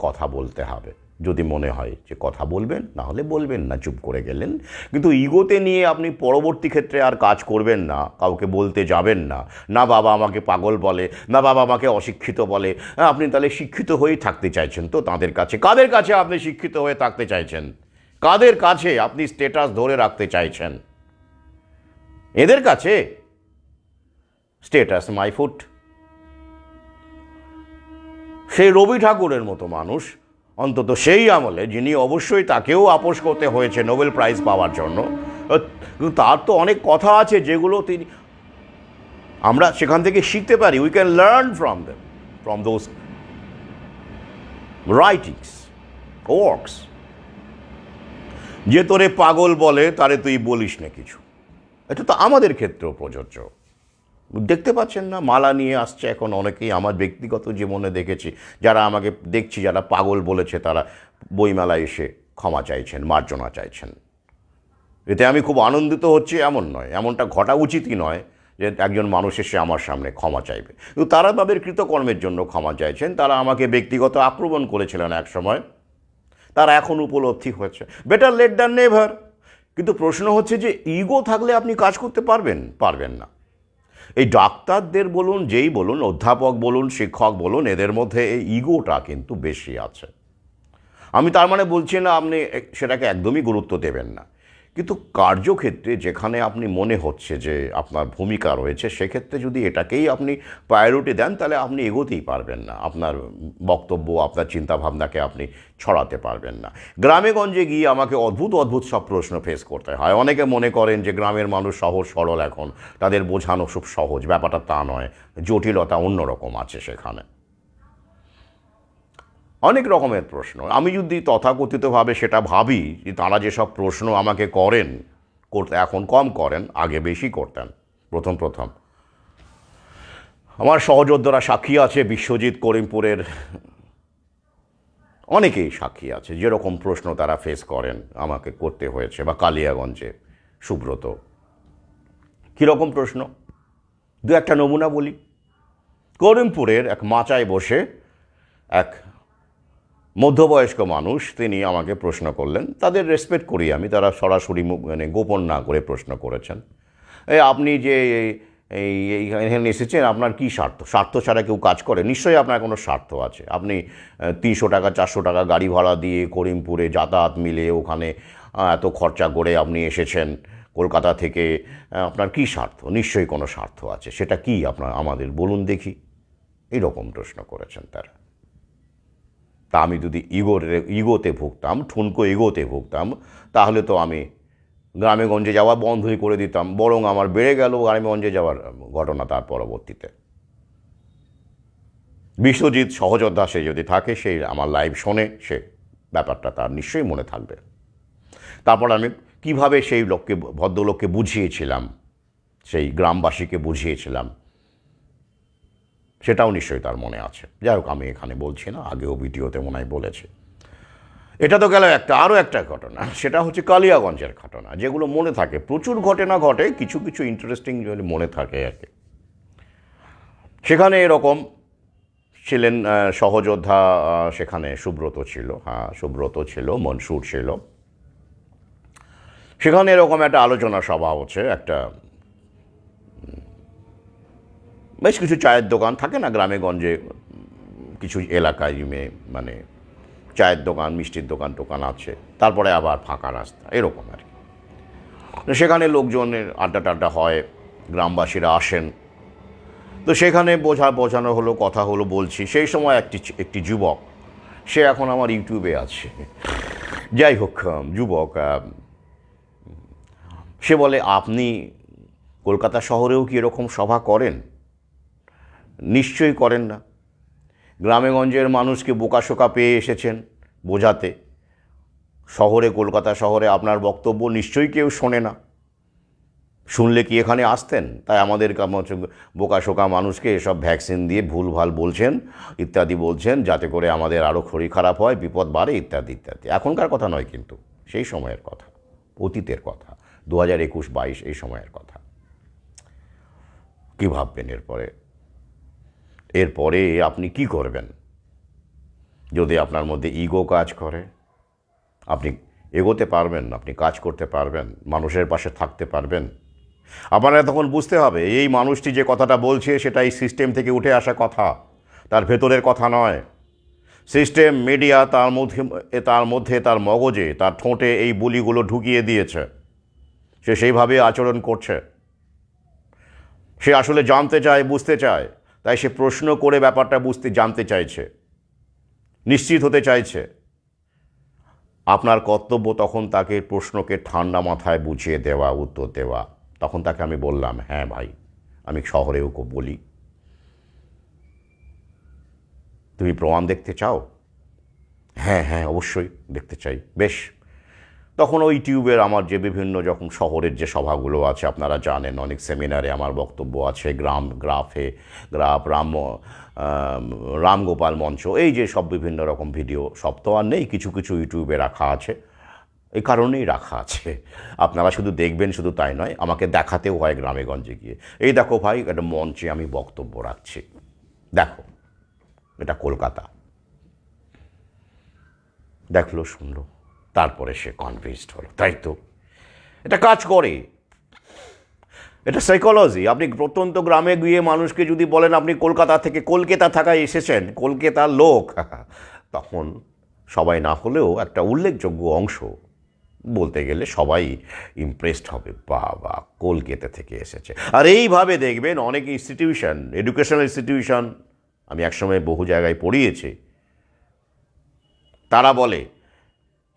কথা বলতে হবে, যদি মনে হয় যে কথা বলবেন, না হলে বলবেন না, চুপ করে গেলেন। কিন্তু ইগোতে নিয়ে আপনি পরবর্তী ক্ষেত্রে আর কাজ করবেন না, কাউকে বলতে যাবেন না, না বাবা আমাকে পাগল বলে, না বাবা আমাকে অশিক্ষিত বলে। আপনি তাহলে শিক্ষিত হয়েই থাকতে চাইছেন তো তাদের কাছে? কাদের কাছে আপনি শিক্ষিত হয়ে থাকতে চাইছেন? কাদের কাছে আপনি স্ট্যাটাস ধরে রাখতে চাইছেন? এদের কাছে? Status my foot. সেই রবি ঠাকুরের মতো মানুষ, অন্তত সেই আমলে, যিনি অবশ্যই তাকেও আপোস করতে হয়েছে নোবেল প্রাইজ পাওয়ার জন্য, তার তো অনেক কথা আছে যেগুলো আমরা সেখান থেকে শিখতে পারি। We can learn from them, from those writings, works. যে তোরে পাগল বলে তারে তুই বলিস না কিছু, এটা তো আমাদের ক্ষেত্রেও প্রযোজ্য। দেখতে পাচ্ছেন না, মালা নিয়ে আসছে এখন অনেকেই, আমার ব্যক্তিগত জীবনে দেখেছি, যারা আমাকে দেখছি যারা পাগল বলেছে, তারা বইমেলায় এসে ক্ষমা চাইছেন, মার্জনা চাইছেন। এতে আমি খুব আনন্দিত হচ্ছি এমন নয়, এমনটা ঘটা উচিতই নয় যে একজন মানুষ এসে আমার সামনে ক্ষমা চাইবে। কিন্তু তারা তাদের কৃতকর্মের জন্য ক্ষমা চাইছেন। তারা আমাকে ব্যক্তিগত আক্রমণ করেছিলেন এক সময়, তারা এখন উপলব্ধি হয়েছে। Better late than never. কিন্তু প্রশ্ন হচ্ছে যে ইগো থাকলে আপনি কাজ করতে পারবেন? পারবেন না। এই ডাক্তারদের বলুন, যেই বলুন, অধ্যাপক বলুন, শিক্ষক বলুন, এদের মধ্যে এই ইগোটা কিন্তু বেশি আছে। আমি তার মানে বলছি না আপনি সেটাকে একদমই গুরুত্ব দেবেন না, কিন্তু কার্যক্ষেত্রে যেখানে আপনি মনে হচ্ছে যে আপনার ভূমিকা রয়েছে, সেক্ষেত্রে যদি এটাকেই আপনি প্রায়োরিটি দেন, তাহলে আপনি এগোতেই পারবেন না, আপনার বক্তব্য, আপনার চিন্তাভাবনাকে আপনি ছড়াতে পারবেন না। গ্রামে গঞ্জে গিয়ে আমাকে অদ্ভুত অদ্ভুত সব প্রশ্ন ফেস করতে হয়। অনেকে মনে করেন যে গ্রামের মানুষ সহজ সরল, এখন তাদের বোঝানো খুব সহজ, ব্যাপারটা তা নয়, জটিলতা অন্যরকম আছে সেখানে। অনেক রকমের প্রশ্ন। আমি যদি তথাকথিতভাবে সেটা ভাবি যে তারা যেসব প্রশ্ন আমাকে করেন, করতে এখন কম করেন, আগে বেশি করতেন প্রথম প্রথম। আমার সহযোদ্ধারা সাক্ষী আছে, বিশ্বজিৎ, করিমপুরের অনেকেই সাক্ষী আছে, যেরকম প্রশ্ন তারা ফেস করেন আমাকে করতে হয়েছে। বা কালিয়াগঞ্জে সুব্রত, কীরকম প্রশ্ন, দু একটা নমুনা বলি। করিমপুরের এক মাচায় বসে এক মধ্যবয়স্ক মানুষ, তিনি আমাকে প্রশ্ন করলেন। তাদের রেসপেক্ট করি আমি, তারা সরাসরি মানে গোপন না করে প্রশ্ন করেছেন। আপনি যে এখানে এসেছেন, আপনার কী স্বার্থ? স্বার্থ ছাড়া কেউ কাজ করে? নিশ্চয়ই আপনার কোনো স্বার্থ আছে। আপনি 300 টাকা 400 টাকা গাড়ি ভাড়া দিয়ে করিমপুরে যাতায়াত মিলে ওখানে এত খরচা করে আপনি এসেছেন কলকাতা থেকে, আপনার কী স্বার্থ? নিশ্চয়ই কোনো স্বার্থ আছে। সেটা কি আপনার, আমাদের বলুন দেখি। এইরকম প্রশ্ন করেছেন তারা। তা আমি যদি ইগোতে ভুগতাম, ঠুনকো ইগোতে ভুগতাম, তাহলে তো আমি গ্রামে গঞ্জে যাওয়া বন্ধই করে দিতাম, বরং আমার বেড়ে গেল গ্রামে গঞ্জে যাওয়ার ঘটনা। তার পরবর্তীতে বিশ্বজিৎ সহযোদ্ধা সে যদি থাকে, সেই আমার লাইভ শোনে, সে ব্যাপারটা তার নিশ্চয়ই মনে থাকবে। তারপর আমি কিভাবে সেই লোককে, ভদ্রলোককে বুঝিয়েছিলাম, সেই গ্রামবাসীকে বুঝিয়েছিলাম, সেটাও নিশ্চয়ই তার মনে আছে। যাই হোক, আমি এখানে বলছি না, আগেও ভিডিওতে মনে হয় বলেছি। এটা তো গেল একটা। আরও একটা ঘটনা, সেটা হচ্ছে কালিয়াগঞ্জের ঘটনা, যেগুলো মনে থাকে। প্রচুর ঘটনা ঘটে, কিছু কিছু ইন্টারেস্টিং যদি মনে থাকে আর কি। সেখানে এরকম ছিলেন সহযোদ্ধা, সেখানে সুব্রত ছিল, হ্যাঁ সুব্রত ছিল, মনসুর ছিল। সেখানে এরকম একটা আলোচনা সভা হচ্ছে। একটা বেশ কিছু চায়ের দোকান থাকে না গ্রামে গঞ্জে, কিছু এলাকায় মানে চায়ের দোকান, মিষ্টির দোকান টোকান আছে, তারপরে আবার ফাঁকা রাস্তা, এরকম আর কি। সেখানে লোকজনের আড্ডা টাড্ডা হয়, গ্রামবাসীরা আসেন। তো সেখানে বোঝানো হলো, কথা হলো, বলছি। সেই সময় একটি যুবক, সে এখন আমার ইউটিউবে আছে, যাই হোক, যুবক, সে বলে, আপনি কলকাতা শহরেও কি এরকম সভা করেন? নিশ্চয়ই করেন না। গ্রামেগঞ্জের মানুষকে বোকাশোকা পেয়ে এসেছেন বোঝাতে। শহরে, কলকাতা শহরে আপনার বক্তব্য নিশ্চয়ই কেউ শোনে না। শুনলে কি এখানে আসতেন? তাই আমাদের বোকাশোকা মানুষকে এসব ভ্যাকসিন দিয়ে ভুলভাল বলছেন, ইত্যাদি বলছেন, যাতে করে আমাদের আরও শরীর খারাপ হয়, বিপদ বাড়ে, ইত্যাদি ইত্যাদি। এখনকার কথা নয় কিন্তু, সেই সময়ের কথা, অতীতের কথা, 2021-22 এই সময়ের কথা। কী ভাববেন এরপরে? এরপরে আপনি কি করবেন? যদি আপনার মধ্যে ইগো কাজ করে, আপনি এগোতে পারবেন, আপনি কাজ করতে পারবেন, মানুষের পাশে থাকতে পারবেন? আপনারা তখন বুঝতে হবে এই মানুষটি যে কথাটা বলছে সেটা এই সিস্টেম থেকে উঠে আসা কথা, তার ভেতরের কথা নয়। সিস্টেম, মিডিয়া তার মধ্যে তার মগজে, তার ঠোঁটে এই বুলিগুলো ঢুকিয়ে দিয়েছে। সে সেইভাবে আচরণ করছে। সে আসলে জানতে চায়, বুঝতে চায়, তাই সে প্রশ্ন করে ব্যাপারটা জানতে চাইছে, নিশ্চিত হতে চাইছে। আপনার কর্তব্য তখন তাকে প্রশ্নকে ঠান্ডা মাথায় বুঝিয়ে দেওয়া, উত্তর দেওয়া। তখন তাকে আমি বললাম, হ্যাঁ ভাই, আমি শহরেও বলি, তুমি প্রমাণ দেখতে চাও? হ্যাঁ হ্যাঁ, অবশ্যই দেখতে চাই। বেশ, তখন ওই টিউবের আমার যে বিভিন্ন যখন শহরের যে সভাগুলো আছে, আপনারা জানেন, অনেক সেমিনারে আমার বক্তব্য আছে, রামগোপাল মঞ্চ, এই যে সব বিভিন্ন রকম ভিডিও, সব তো আর নেই, কিছু কিছু ইউটিউবে রাখা আছে। এই কারণেই রাখা আছে, আপনারা শুধু দেখবেন, শুধু তাই নয়, আমাকে দেখাতেও হয় গ্রামে গঞ্জে গিয়ে। এই দেখো ভাই, একটা মঞ্চে আমি বক্তব্য রাখছি, দেখো, এটা কলকাতা। দেখলো, শুনলো, তারপরে সে কনভিন্সড হলো। তাই তো, এটা কাজ করে, এটা সাইকোলজি। আপনি প্রত্যন্ত গ্রামে গিয়ে মানুষকে যদি বলেন আপনি কলকাতা থেকে, কলকাতা থাকায় এসেছেন, কলকাতার লোক, তখন সবাই না হলেও একটা উল্লেখযোগ্য অংশ, বলতে গেলে সবাই ইমপ্রেসড হবে, বাবা কলকাতা থেকে এসেছে। আর এইভাবে দেখবেন অনেক ইনস্টিটিউশন, এডুকেশনাল ইনস্টিটিউশন, আমি একসময় বহু জায়গায় পড়িয়েছি, তারা বলে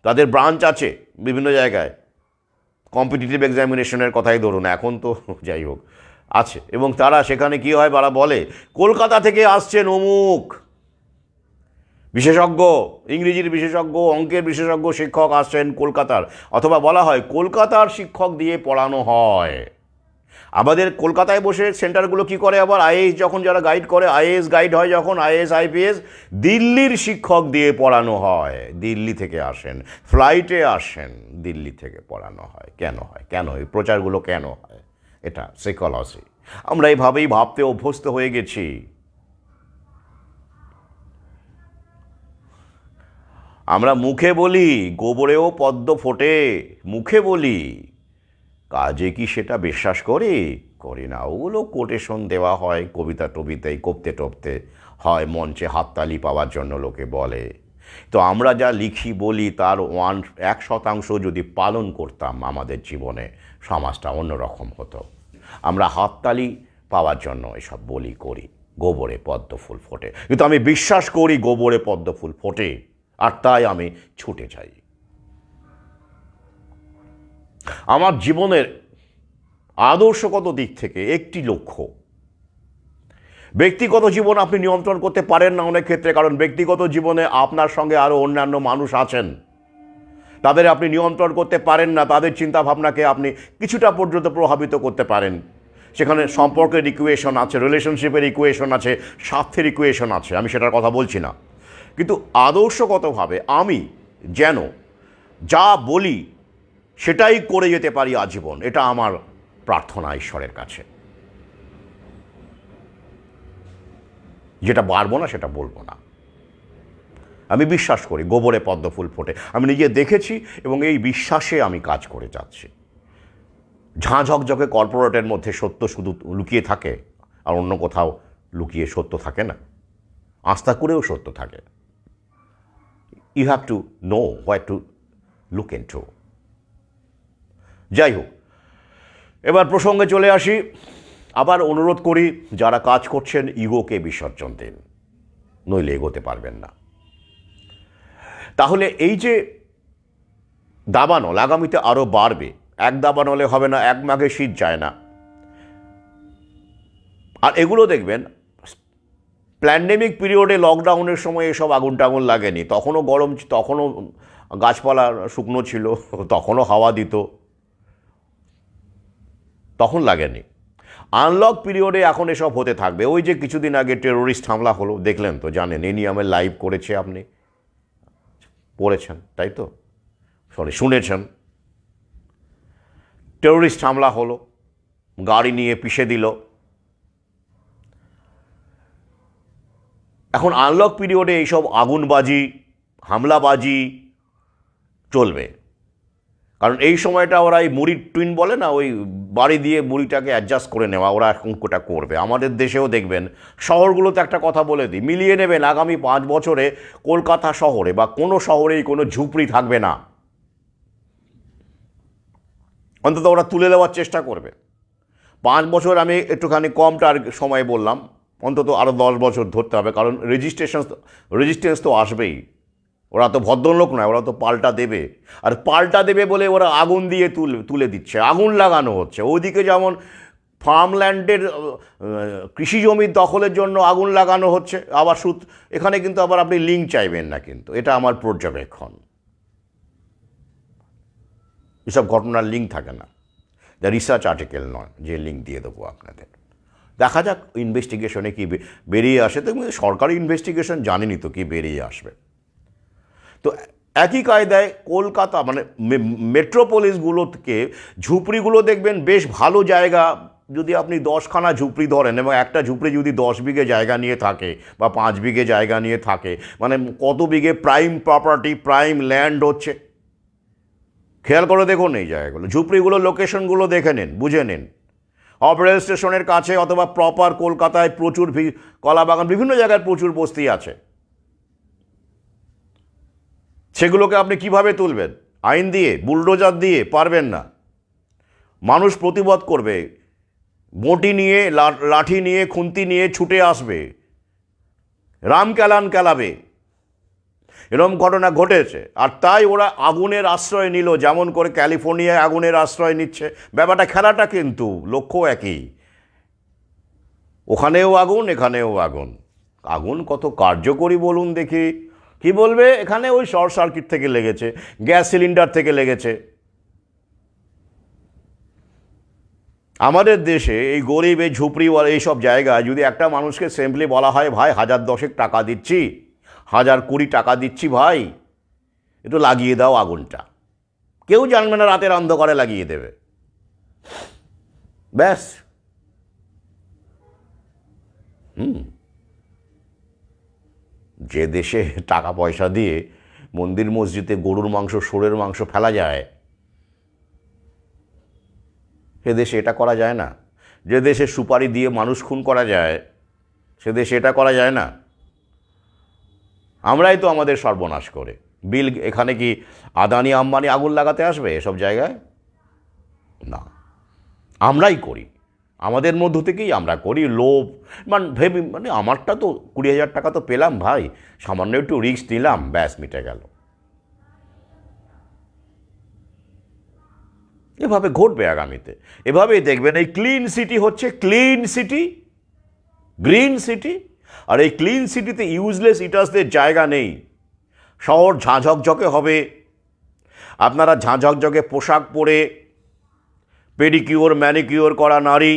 তাদের ব্রাঞ্চ আছে বিভিন্ন জায়গায়, কম্পিটিটিভ এক্সামিনেশনের কথাই ধরুন, এখন তো যাই হোক আছে, এবং তারা সেখানে কী হয়, তারা বলে কলকাতা থেকে আসছেন অমুক বিশেষজ্ঞ, ইংরেজির বিশেষজ্ঞ, অঙ্কের বিশেষজ্ঞ শিক্ষক আসছেন কলকাতার, অথবা বলা হয় কলকাতার শিক্ষক দিয়ে পড়ানো হয়। আমাদের কলকাতায় বসে সেন্টারগুলো কি করে, আবার আইএএস যখন যারা গাইড করে, আইএএস গাইড হয় যখন, আইএএস আইপিএস, দিল্লির শিক্ষক দিয়ে পড়ানো হয়, দিল্লি থেকে আসেন, ফ্লাইটে আসেন, দিল্লি থেকে পড়ানো হয়। কেন হয়, কেন এই প্রচারগুলো কেন হয়? এটা সাইকোলজি। আমরা এইভাবেই ভাবতে অভ্যস্ত হয়ে গেছি। আমরা মুখে বলি গোবরেও পদ্ম ফোটে, মুখে বলি, কাজে কি সেটা বিশ্বাস করি না। ওগুলো কোটেশন দেওয়া হয় কবিতা টবিতায়, কপতে টপতে হয়, মঞ্চে হাততালি পাওয়ার জন্য লোকে বলে। তো আমরা যা লিখি বলি তার 1% যদি পালন করতাম আমাদের জীবনে, সমাজটা অন্যরকম হতো। আমরা হাততালি পাওয়ার জন্য এসব বলি, করি, গোবরে পদ্ম ফুল ফোটে, কিন্তু আমি বিশ্বাস করি গোবরে পদ্ম ফুল ফোটে, আর তাই আমি ছুটে যাই। আমার জীবনের আদর্শগত দিক থেকে একটি লক্ষ্য, ব্যক্তিগত জীবন আপনি নিয়ন্ত্রণ করতে পারেন না অনেক ক্ষেত্রে, কারণ ব্যক্তিগত জীবনে আপনার সঙ্গে আরও অন্যান্য মানুষ আছেন, তাদের আপনি নিয়ন্ত্রণ করতে পারেন না, তাদের চিন্তাভাবনাকে আপনি কিছুটা পর্যন্ত প্রভাবিত করতে পারেন। সেখানে সম্পর্কের ইকুয়েশন আছে, রিলেশনশিপের ইকুয়েশন আছে, স্বার্থের ইকুয়েশন আছে, আমি সেটার কথা বলছি না। কিন্তু আদর্শগতভাবে আমি যেন যা বলি সেটাই করে যেতে পারি আজীবন, এটা আমার প্রার্থনা ঈশ্বরের কাছে। যেটা পারবো না সেটা বলবো না। আমি বিশ্বাস করি গোবরে পদ্ম ফুল ফোটে, আমি নিজে দেখেছি, এবং এই বিশ্বাসে আমি কাজ করে যাচ্ছি। ঝাঁঝকঝকে কর্পোরেটের মধ্যে সত্য শুধু লুকিয়ে থাকে, আর অন্য কোথাও লুকিয়ে সত্য থাকে না, আস্থা করেও সত্য থাকে। You have to know what to look into. যাই হোক, এবার প্রসঙ্গে চলে আসি। আবার অনুরোধ করি, যারা কাজ করছেন ইগোকে বিসর্জন দিন, নইলে এগোতে পারবেন না। তাহলে এই যে দাবানল আগামীতে আরও বাড়বে, এক দাবানলে হবে না, এক মাঘে শীত যায় না। আর এগুলো দেখবেন প্যান্ডেমিক পিরিয়ডে, লকডাউনের সময় এসব আগুন টাগুন লাগেনি, তখনও গরম, তখনও গাছপালা শুকনো ছিল, তখনও হাওয়া দিত, তখন লাগেনি। আনলক পিরিয়ডে এখন এসব হতে থাকবে। ওই যে কিছুদিন আগে টেরোরিস্ট হামলা হলো, দেখলেন তো, জানেন, এ নিয়ে আমার লাইভ করেছে, আপনি পড়েছেন তাই তো, শুনেছেন। টেরোরিস্ট হামলা হলো, গাড়ি নিয়ে পিষে দিল। এখন আনলক পিরিয়ডে এইসব আগুনবাজি, হামলাবাজি চলবে, কারণ এই সময়টা ওরা এই মুড়ির টুইন বলে না, ওই বাড়ি দিয়ে মুড়িটাকে অ্যাডজাস্ট করে নেওয়া, ওরা এখন কোটা করবে। আমাদের দেশেও দেখবেন শহরগুলোতে একটা কথা বলে দিই, মিলিয়ে নেবেন আগামী 5 বছরে কলকাতা শহরে বা কোনো শহরেই কোনো ঝুপড়ি থাকবে না, অন্তত ওরা তুলে দেওয়ার চেষ্টা করবে। 5 বছর আমি একটুখানি কমটার সময় বললাম, অন্তত আরও 10 বছর ধরতে হবে, কারণ রেজিস্ট্যান্স তো আসবেই। ওরা তো ভদ্রলোক নয়, ওরা তো পাল্টা দেবে, আর পাল্টা দেবে বলে ওরা আগুন দিয়ে তুলে দিচ্ছে, আগুন লাগানো হচ্ছে। ওইদিকে যেমন ফার্মল্যান্ডের কৃষি জমির দখলের জন্য আগুন লাগানো হচ্ছে, আবার এখানে কিন্তু আবার আপনি লিঙ্ক চাইবেন না, কিন্তু এটা আমার পর্যবেক্ষণ। এসব ঘটনার লিঙ্ক থাকে না, যা রিসার্চ আর্টিকেল নয় যে লিঙ্ক দিয়ে দেবো আপনাদের। দেখা যাক ইনভেস্টিগেশনে কি বেরিয়ে আসে। তো সরকারি ইনভেস্টিগেশন জানেনি তো কি বেরিয়ে আসবে। তো একই কায়দায় কলকাতা মানে মেট্রোপলিসগুলোকে ঝুপড়িগুলো দেখবেন বেশ ভালো জায়গা। যদি আপনি 10খানা ঝুপড়ি ধরেন এবং একটা ঝুপড়ি যদি 10 বিঘে জায়গা নিয়ে থাকে বা 5 বিঘে জায়গা নিয়ে থাকে, মানে কত বিঘে প্রাইম প্রপার্টি, প্রাইম ল্যান্ড হচ্ছে। খেয়াল করে দেখুন এই জায়গাগুলো, ঝুপড়িগুলো লোকেশনগুলো দেখে নিন, বুঝে নিন। রেল স্টেশনের কাছে অথবা প্রপার কলকাতায় প্রচুর কলাবাগান, বিভিন্ন জায়গায় প্রচুর বস্তি আছে। সেগুলোকে আপনি কিভাবে তুলবেন? আইন দিয়ে, বুলডোজার দিয়ে পারবেন না। মানুষ প্রতিবাদ করবে, বঁটি নিয়ে, লাঠি নিয়ে, খুন্তি নিয়ে ছুটে আসবে, রামকেলান কেলাবে। এরকম ঘটনা ঘটেছে, আর তাই ওরা আগুনের আশ্রয় নিল, যেমন করে ক্যালিফোর্নিয়ায় আগুনের আশ্রয় নিচ্ছে। ব্যাপারটা, খেলাটা কিন্তু লক্ষ্য একই, ওখানেও আগুন, এখানেও আগুন। আগুন কত কার্যকরী বলুন দেখি। কি বলবে, এখানে ওই শর্ট সার্কিট থেকে লেগেছে, গ্যাস সিলিন্ডার থেকে লেগেছে। আমাদের দেশে এই গরিব, এই ঝুপড়িওয়ালা এইসব জায়গায় যদি একটা মানুষকে সিম্পলি বলা হয়, ভাই 1010 টাকা দিচ্ছি, 1020 টাকা দিচ্ছি, ভাই একটু লাগিয়ে দাও আগুনটা, কেউ জানবে না, রাতের অন্ধকারে লাগিয়ে দেবে, ব্যাস। যে দেশে টাকা পয়সা দিয়ে মন্দির মসজিদে গরুর মাংস, শুয়োরের মাংস ফেলা যায়, সে দেশে এটা করা যায় না। যে দেশে সুপারি দিয়ে মানুষ খুন করা যায়, সে দেশে এটা করা যায় না। আমরাই তো আমাদের সর্বনাশ করে বিল। এখানে কি আদানি আম্বানি আগুন লাগাতে আসবে এসব জায়গায়? না, আমরাই করি, আমাদের মধ্য থেকেই আমরা করি। লোভ মানে আমারটা তো 20,000 টাকা তো পেলাম ভাই, সামান্য একটু রিস্ক নিলাম, ব্যাস মিটে গেল। এভাবে ঘটবে আগামীতে, এভাবেই দেখবেন। এই ক্লিন সিটি হচ্ছে ক্লিন সিটি, গ্রিন সিটি। আর এই ক্লিন সিটিতে ইউজলেস ইটার্সদের জায়গা নেই। শহর ঝাঁঝকঝকে হবে, আপনারা ঝাঁঝকঝকে পোশাক পরে, পেডিকিওর ম্যানিকিওর করা নারী,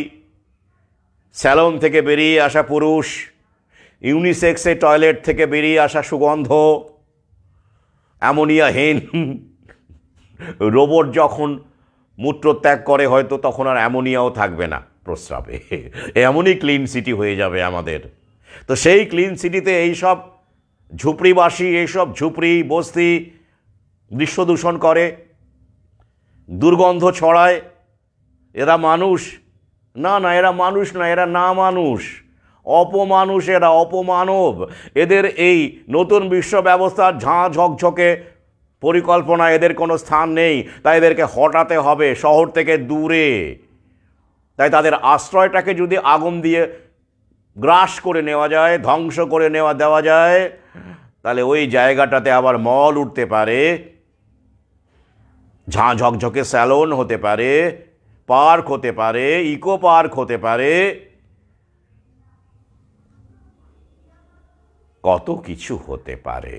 স্যালন থেকে বেরিয়ে আসা পুরুষ, ইউনিসেক্সে টয়লেট থেকে বেরিয়ে আসা সুগন্ধ, অ্যামোনিয়াহীন রোবট যখন মূত্রত্যাগ করে হয়তো তখন আর অ্যামোনিয়াও থাকবে না প্রস্রাবে। এমনই ক্লিন সিটি হয়ে যাবে আমাদের। তো সেই ক্লিন সিটিতে এইসব ঝুপড়িবাসী, এইসব ঝুপড়ি বস্তি দৃশ্য দূষণ করে, দুর্গন্ধ ছড়ায়। এরা মানুষ না, না এরা মানুষ না, এরা না মানুষ, অপমানুষ, এরা অপমানব। এদের এই নতুন বিশ্ব ব্যবস্থার ঝাঁ ঝকঝকে পরিকল্পনা এদের কোনো স্থান নেই। তাই এদেরকে হটাতে হবে শহর থেকে দূরে। তাই তাদের আশ্রয়টাকে যদি আগুন দিয়ে গ্রাস করে নেওয়া যায়, ধ্বংস করে দেওয়া যায়, তাহলে ওই জায়গাটাতে আবার মল উঠতে পারে, ঝাঁ ঝকঝকে স্যালন হতে পারে, পার্ক হতে পারে, ইকো পার্ক হতে পারে, কত কিছু হতে পারে।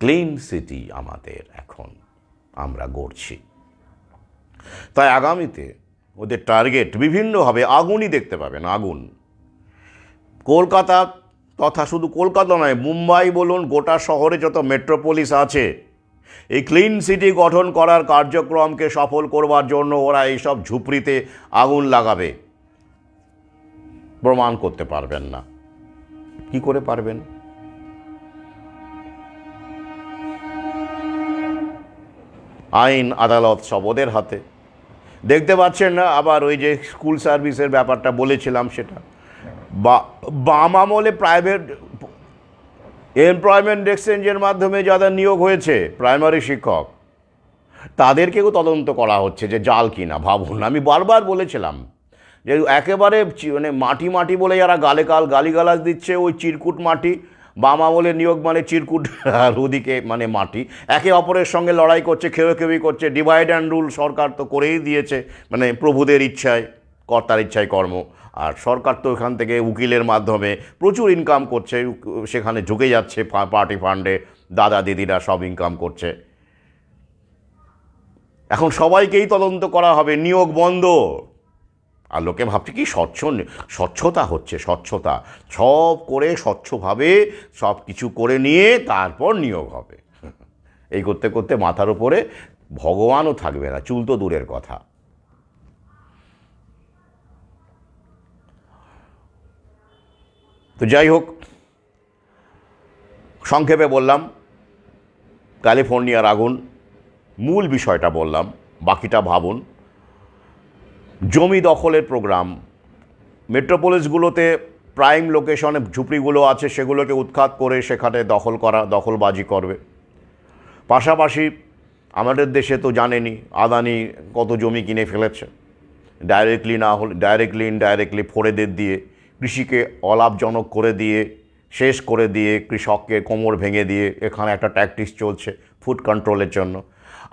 ক্লিন সিটি আমাদের এখন আমরা গড়ছি। তাই আগামীতে ওদের টার্গেট বিভিন্ন হবে, আগুনই দেখতে পাবেন, আগুন। কলকাতা তথা শুধু কলকাতা নয়, মুম্বাই বলুন, গোটা শহরে যত মেট্রোপলিস আছে, এই ক্লিন সিটি গঠন করার কার্যক্রমকে সফল করবার জন্য ওরা এইসব ঝুপড়িতে আগুন লাগাবে। প্রমাণ করতে পারবেন না। কি করে পারবেন? আইন আদালত সব ওদের হাতে। দেখতে পাচ্ছেন না, আবার ওই যে স্কুল সার্ভিসের ব্যাপারটা বলেছিলাম, সেটা বাম আমলে প্রাইভেট এমপ্লয়মেন্ট এক্সচেঞ্জের মাধ্যমে যাদের নিয়োগ হয়েছে প্রাইমারি শিক্ষক, তাদেরকেও তদন্ত করা হচ্ছে যে জাল কিনা। ভাবুন, আমি বারবার বলেছিলাম যে একেবারে মানে মাটি মাটি বলে যারা গালিগালাজ দিচ্ছে, ওই চিরকুট মাটি, বাম আমলে নিয়োগ মানে চিরকুট, আর ওদিকে মানে মাটি, একে অপরের সঙ্গে লড়াই করছে, খেয়ে করছে। ডিভাইড অ্যান্ড রুল সরকার তো করেই দিয়েছে, মানে প্রভুদের ইচ্ছায় কর্তার ইচ্ছায় কর্ম। আর সরকার তো এখান থেকে উকিলের মাধ্যমে প্রচুর ইনকাম করছে, সেখানে ঝুঁকে যাচ্ছে পার্টি ফান্ডে, দাদা দিদিরা সব ইনকাম করছে। এখন সবাইকেই তদন্ত করা হবে, নিয়োগ বন্ধ। আর লোকে ভাবছে কি স্বচ্ছতা হচ্ছে, স্বচ্ছতা সব করে স্বচ্ছভাবে সব কিছু করে নিয়ে তারপর নিয়োগ হবে। এই করতে করতে মাথার উপরে ভগবানও থাকবে না, চুল তো দূরের কথা। তো যাই হোক, সংক্ষেপে বললাম ক্যালিফোর্নিয়ার আগুন, মূল বিষয়টা বললাম, বাকিটা ভাবুন। জমি দখলের প্রোগ্রাম, মেট্রোপলিসগুলোতে প্রাইম লোকেশনে ঝুপড়িগুলো আছে, সেগুলোকে উৎখাত করে সেখানে দখলবাজি করবে। পাশাপাশি আমাদের দেশে তো জানেনই আদানি কত জমি কিনে ফেলেছে, ডাইরেক্টলি না হলে ইনডাইরেক্টলি ফোরেদের দিয়ে, কৃষিকে অলাভজনক করে দিয়ে, শেষ করে দিয়ে, কৃষককে কোমর ভেঙে দিয়ে এখানে একটা ট্যাকটিক্স চলছে ফুড কন্ট্রোলের জন্য।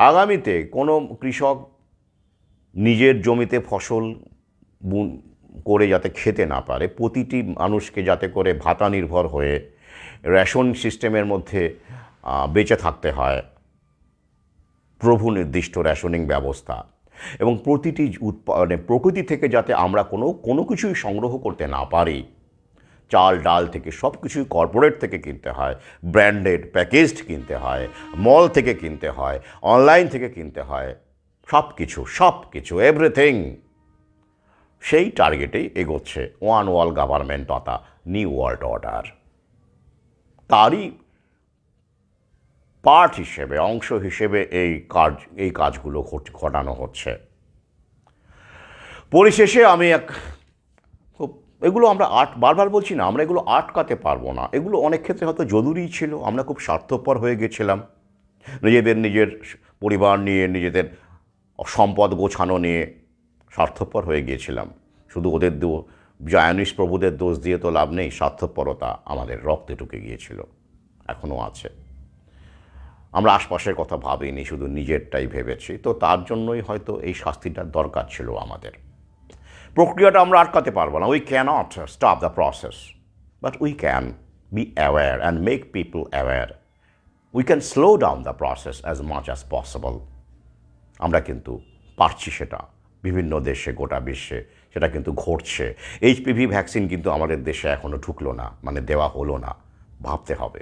আগামীতে কোনো কৃষক নিজের জমিতে ফসল করে যাতে খেতে না পারে, প্রতিটি মানুষকে যাতে করে ভাতা নির্ভর হয়ে রেশন সিস্টেমের মধ্যে বেঁচে থাকতে হয়, প্রভু নির্দিষ্ট রেশনিং ব্যবস্থা, এবং প্রতিটি প্রকৃতি থেকে যাতে আমরা কোনো কিছুই সংগ্রহ করতে না পারি, চাল ডাল থেকে সব কিছুই কর্পোরেট থেকে কিনতে হয়, ব্র্যান্ডেড প্যাকেজড কিনতে হয়, মল থেকে কিনতে হয়, অনলাইন থেকে কিনতে হয়, সব কিছু এভরিথিং। সেই টার্গেটেই এগোচ্ছে ওয়ান ওয়ার্ল্ড গভর্নমেন্ট তথা নিউ ওয়ার্ল্ড অর্ডার। তারই পার্ট হিসেবে, অংশ হিসেবে এই কাজগুলো ঘটানো হচ্ছে। পরিশেষে আমি এগুলো আমরা বারবার বলছি না, আমরা এগুলো আটকাতে পারবো না। এগুলো অনেক ক্ষেত্রে হয়তো জরুরিই ছিল, আমরা খুব স্বার্থপর হয়ে গেছিলাম, নিজের পরিবার নিয়ে, নিজেদের সম্পদ গোছানো নিয়ে স্বার্থপর হয়ে গিয়েছিলাম। শুধু ওদের জায়নিস্ট প্রভুদের দোষ দিয়ে তো লাভ নেই, স্বার্থপরতা আমাদের রক্তে ঢুকে গিয়েছিল, এখনও আছে। আমরা আশপাশের কথা ভাবিনি, শুধু নিজেরটাই ভেবেছি। তো তার জন্যই হয়তো এই শাস্তিটার দরকার ছিল আমাদের। প্রক্রিয়াটা আমরা আটকাতে পারবো না, we cannot stop the process, but we can be aware and make people aware. We can slow down the process as much as possible. আমরা কিন্তু পারছি সেটা, বিভিন্ন দেশে, গোটা বিশ্বে সেটা কিন্তু ঘটছে। এইচপিভি ভ্যাকসিন কিন্তু আমাদের দেশে এখনও ঢুকলো না, মানে দেওয়া হলো না, ভাবতে হবে।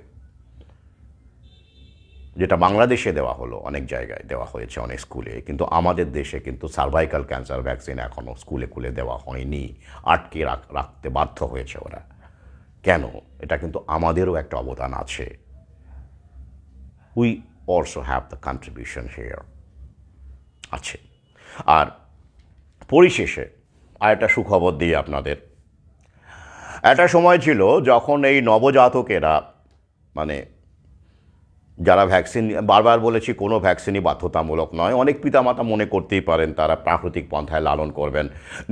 যেটা বাংলাদেশে দেওয়া হলো, অনেক জায়গায় দেওয়া হয়েছে, অনেক স্কুলে, কিন্তু আমাদের দেশে কিন্তু সার্ভাইকাল ক্যান্সার ভ্যাকসিন এখনও স্কুলে দেওয়া হয়নি, আটকে রাখতে বাধ্য হয়েছে ওরা। কেন? এটা কিন্তু আমাদেরও একটা অবদান আছে। We also have the contribution here আছে। আর পরিশেষে আরেকটা সুখবর দিই আপনাদের। একটা সময় ছিল যখন এই নবজাতকেরা, মানে যারা ভ্যাকসিন, বারবার বলেছি কোনো ভ্যাকসিনই বাধ্যতামূলক নয়, অনেক পিতামাতা মনে করতেই পারেন তারা প্রাকৃতিক পন্থায় লালন করবেন,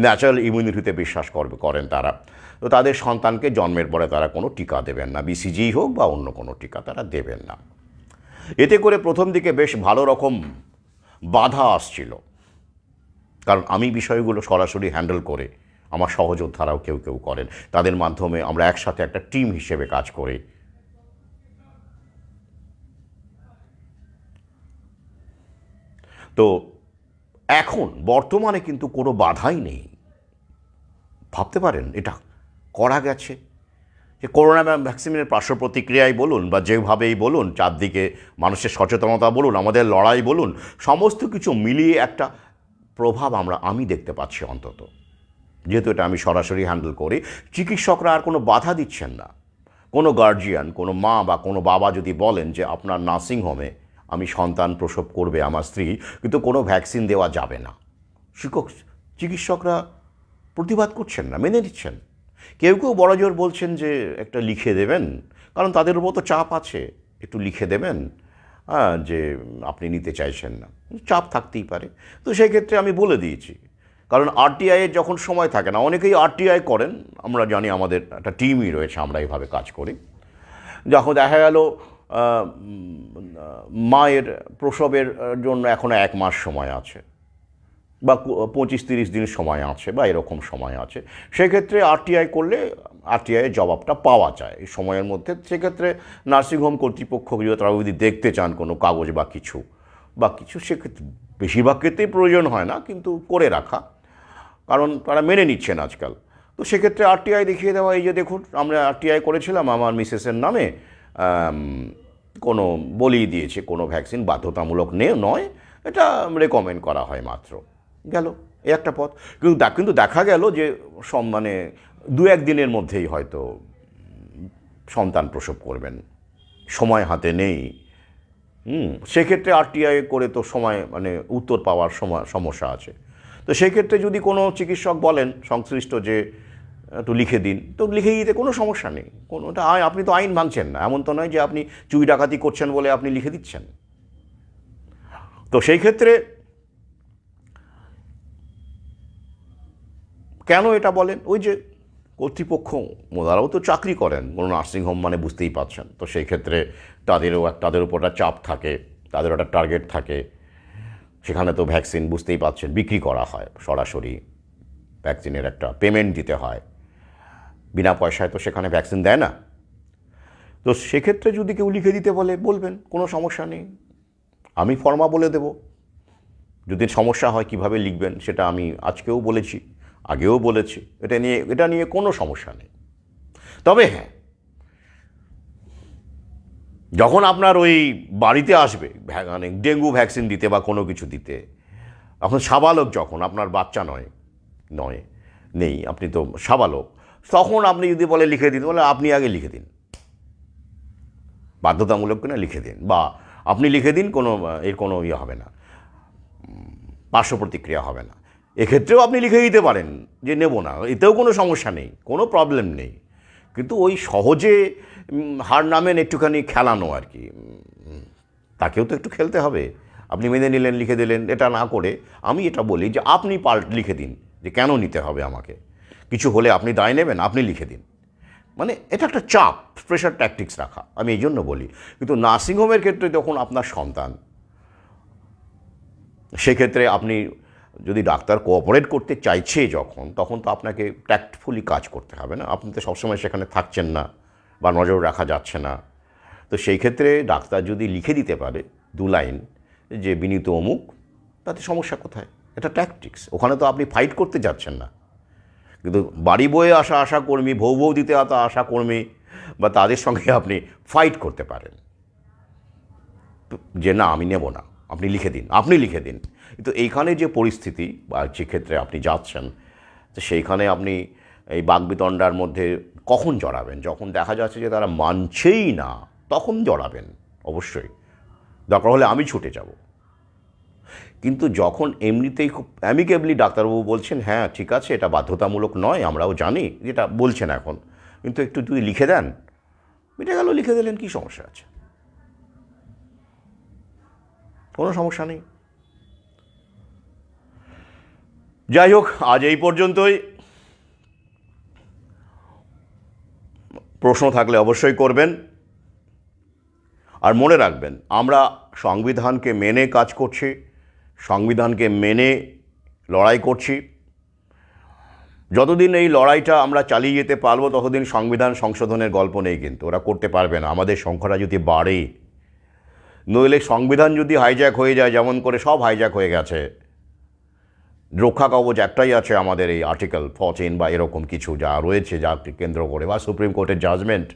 ন্যাচারাল ইমিউনিটিতে বিশ্বাস করেন তারা, তো তাদের সন্তানকে জন্মের পরে তারা কোনো টিকা দেবেন না, বিসিজি হোক বা অন্য কোনো টিকা তারা দেবেন না। এতে করে প্রথম দিকে বেশ ভালো রকম বাধা আসছিল, কারণ আমি বিষয়গুলো সরাসরি হ্যান্ডেল করে, আমার সহযোদ্ধারাও কেউ করেন, তাদের মাধ্যমে আমরা একসাথে একটা টিম হিসেবে কাজ করি। তো এখন বর্তমানে কিন্তু কোনো বাধাই নেই। ভাবতে পারেন এটা করা গেছে, যে করোনা ভ্যাকসিনের পার্শ্ব প্রতিক্রিয়াই বলুন বা যেভাবেই বলুন, চারদিকে মানুষের সচেতনতা বলুন, আমাদের লড়াই বলুন, সমস্ত কিছু মিলিয়ে একটা প্রভাব আমি দেখতে পাচ্ছি অন্তত। যেহেতু এটা আমি সরাসরি হ্যান্ডেল করি, চিকিৎসকরা আর কোনো বাধা দিচ্ছেন না। কোনো গার্জিয়ান, কোনো মা বা কোনো বাবা যদি বলেন যে আপনার নার্সিংহোমে আমি সন্তান প্রসব করবে আমার স্ত্রী, কিন্তু কোনো ভ্যাকসিন দেওয়া যাবে না। চিকিৎসকরা প্রতিবাদ করছেন না, মেনে নিচ্ছেন। কেউ কেউ বড়জোর বলছেন যে একটা লিখে দেবেন, কারণ তাদের উপর তো চাপ আছে, একটু লিখে দেবেন যে আপনি নিতে চাইছেন না, চাপ থাকতেই পারে। তো সেই ক্ষেত্রে আমি বলে দিয়েছি, কারণ আরটিআইয়ের যখন সময় থাকে না, অনেকেই আরটিআই করেন, আমরা জানি, আমাদের একটা টিমই রয়েছে, আমরা এইভাবে কাজ করি। যখন দেখা গেল মায়ের প্রসবের জন্য এখনও 1 মাস সময় আছে, বা 25-30 দিন সময় আছে, বা এরকম সময় আছে, সেক্ষেত্রে আরটিআই করলে আরটিআইয়ের জবাবটা পাওয়া যায় এই সময়ের মধ্যে। সেক্ষেত্রে নার্সিংহোম কর্তৃপক্ষ তারা যদি দেখতে চান কোনো কাগজ বা কিছু সেক্ষেত্রে বেশিরভাগ ক্ষেত্রেই প্রয়োজন হয় না, কিন্তু করে রাখা, কারণ তারা মেনে নিচ্ছেন আজকাল। তো সেক্ষেত্রে আরটিআই দেখিয়ে দেওয়া, এই যে দেখুন আমরা আরটিআই করেছিলাম আমার মিসেসের নামে, কোনো বলিয়ে দিয়েছে, কোনো ভ্যাকসিন বাধ্যতামূলক নয়, এটা রেকমেন্ড করা হয় মাত্র, গেল এই একটা পথ। কিন্তু দেখা গেল যে মানে 2-1 দিনের মধ্যেই হয়তো সন্তান প্রসব করবেন, সময় হাতে নেই। সেক্ষেত্রে আরটিআই করে তো সময় মানে উত্তর পাওয়ার সমস্যা আছে। তো সেক্ষেত্রে যদি কোনো চিকিৎসক বলেন সংশ্লিষ্ট যে একটু লিখে দিন, তো লিখে দিতে কোনো সমস্যা নেই। কোনোটা আপনি তো আইন ভাঙছেন না, এমন তো নয় যে আপনি চুরি ডাকাতি করছেন বলে আপনি লিখে দিচ্ছেন। তো সেই ক্ষেত্রে কেন এটা বলেন, ওই যে কর্তৃপক্ষ ওনারাও তো চাকরি করেন, কোনো নার্সিংহোম মানে বুঝতেই পারছেন। তো সেই ক্ষেত্রে তাদের উপর একটা চাপ থাকে, তাদের একটা টার্গেট থাকে। সেখানে তো ভ্যাকসিন বুঝতেই পারছেন বিক্রি করা হয়, সরাসরি ভ্যাকসিনের একটা পেমেন্ট দিতে হয়, বিনা পয়সায় তো সেখানে ভ্যাকসিন দেয় না। তো সেক্ষেত্রে যদি কেউ লিখে দিতে বলবেন, কোনো সমস্যা নেই, আমি ফর্মা বলে দেব। যদি সমস্যা হয় কিভাবে লিখবেন সেটা আমি আজকেও বলেছি, আগেও বলেছি, এটা নিয়ে কোনো সমস্যা নেই। তবে হ্যাঁ, যখন আপনার ওই বাড়িতে আসবে মানে ডেঙ্গু ভ্যাকসিন দিতে বা কোনো কিছু দিতে, এখন সাবালক, যখন আপনার বাচ্চা নেই, আপনি তো সাবালক, তখন আপনি যদি বলে লিখে দিতে, বলে আপনি আগে লিখে দিন, বাধ্যতামূলক কিনা লিখে দিন, বা আপনি লিখে দিন, এর কোনো ইয়ে হবে না, পার্শ্ব প্রতিক্রিয়া হবে না। এক্ষেত্রেও আপনি লিখে দিতে পারেন যে নেব না, এতেও কোনো সমস্যা নেই, কোনো প্রবলেম নেই। কিন্তু ওই সহজে হার নামেন একটুখানি খেলানো আর কি, তাকেও তো একটু খেলতে হবে। আপনি মেনে নিলেন, লিখে দিলেন, এটা না করে আমি এটা বলি যে আপনি লিখে দিন যে কেন নিতে হবে আমাকে, কিছু হলে আপনি দায় নেবেন, আপনি লিখে দিন। মানে এটা একটা চাপ, প্রেশার ট্যাকটিক্স রাখা, আমি এই জন্য বলি। কিন্তু নার্সিংহোমের ক্ষেত্রে যখন আপনার সন্তান, সেক্ষেত্রে আপনি যদি ডাক্তার কোঅপারেট করতে চাইছে তখন তো আপনাকে ট্যাক্টফুলি কাজ করতে হবে না, আপনি তো সবসময় সেখানে থাকছেন না বা নজর রাখা যাচ্ছে না। তো সেই ক্ষেত্রে ডাক্তার যদি লিখে দিতে পারে 2 লাইন যে বিনীত অমুক, তাতে সমস্যা কোথায়? এটা ট্যাকটিক্স, ওখানে তো আপনি ফাইট করতে যাচ্ছেন না। কিন্তু বাড়ি বয়ে আসা আশাকর্মী, ভৌ দিতে আসা আশাকর্মী বা তাদের সঙ্গে আপনি ফাইট করতে পারেন যে না আমি নেব না, আপনি লিখে দিন। কিন্তু এইখানে যে পরিস্থিতি বা যে ক্ষেত্রে আপনি যাচ্ছেন, তো সেইখানে আপনি এই বাকবিতণ্ডার মধ্যে কখন জড়াবেন? যখন দেখা যাচ্ছে যে তারা মানছেই না, তখন জড়াবেন অবশ্যই, দরকার হলে আমি ছুটে যাব। কিন্তু যখন এমনিতেই খুব অ্যামিকেবলি ডাক্তারবাবু বলছেন হ্যাঁ ঠিক আছে এটা বাধ্যতামূলক নয়, আমরাও জানি যেটা বলছেন এখন, কিন্তু একটু যদি লিখে দেন, মিটে গেল, লিখে দিলেন, কী সমস্যা আছে? কোনো সমস্যা নেই। যাই হোক, আজ এই পর্যন্তই। প্রশ্ন থাকলে অবশ্যই করবেন। আর মনে রাখবেন, আমরা সংবিধানকে মেনে কাজ করছি, সংবিধানকে মেনে লড়াই করছি। যতদিন এই লড়াইটা আমরা চালিয়ে যেতে পারবো, ততদিন সংবিধান সংশোধনের গল্প নেই, কিন্তু ওরা করতে পারবে না। আমাদের সংখ্যাটা যদি বাড়ে, নইলে সংবিধান যদি হাইজ্যাক হয়ে যায়, যেমন করে সব হাইজ্যাক হয়ে গেছে, রক্ষা কবচ একটাই আছে আমাদের, এই আর্টিকেল 14 বা এরকম কিছু যা রয়েছে, যা কেন্দ্র করে, বা সুপ্রিম কোর্টের জাজমেন্ট,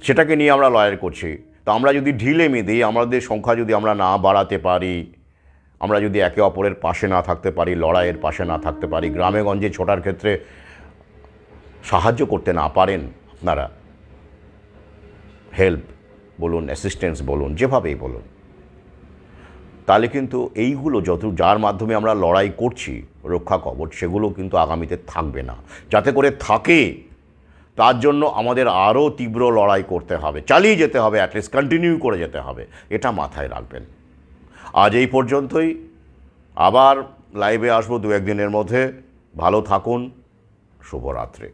সেটাকে নিয়ে আমরা লড়াই করছি। তো আমরা যদি ঢিলেমি দিই, আমাদের সংখ্যা যদি আমরা না বাড়াতে পারি, আমরা যদি একে অপরের পাশে না থাকতে পারি, লড়াইয়ের পাশে না থাকতে পারি, গ্রামে গঞ্জে ছোটার ক্ষেত্রে সাহায্য করতে না পারেন আপনারা, হেল্প বলুন, অ্যাসিস্ট্যান্স বলুন, যেভাবেই বলুন, তাহলে কিন্তু এইগুলো যার মাধ্যমে আমরা লড়াই করছি রক্ষা কবচ, সেগুলো কিন্তু আগামীতে থাকবে না। যাতে করে থাকে তার জন্য আমাদের আরও তীব্র লড়াই করতে হবে, চালিয়ে যেতে হবে, অ্যাটলিস্ট কন্টিনিউ করে যেতে হবে। এটা মাথায় রাখবেন। আজ এই পর্যন্তই, আবার লাইভে আসবো দু একদিনের মধ্যে। ভালো থাকুন, শুভরাত্রি।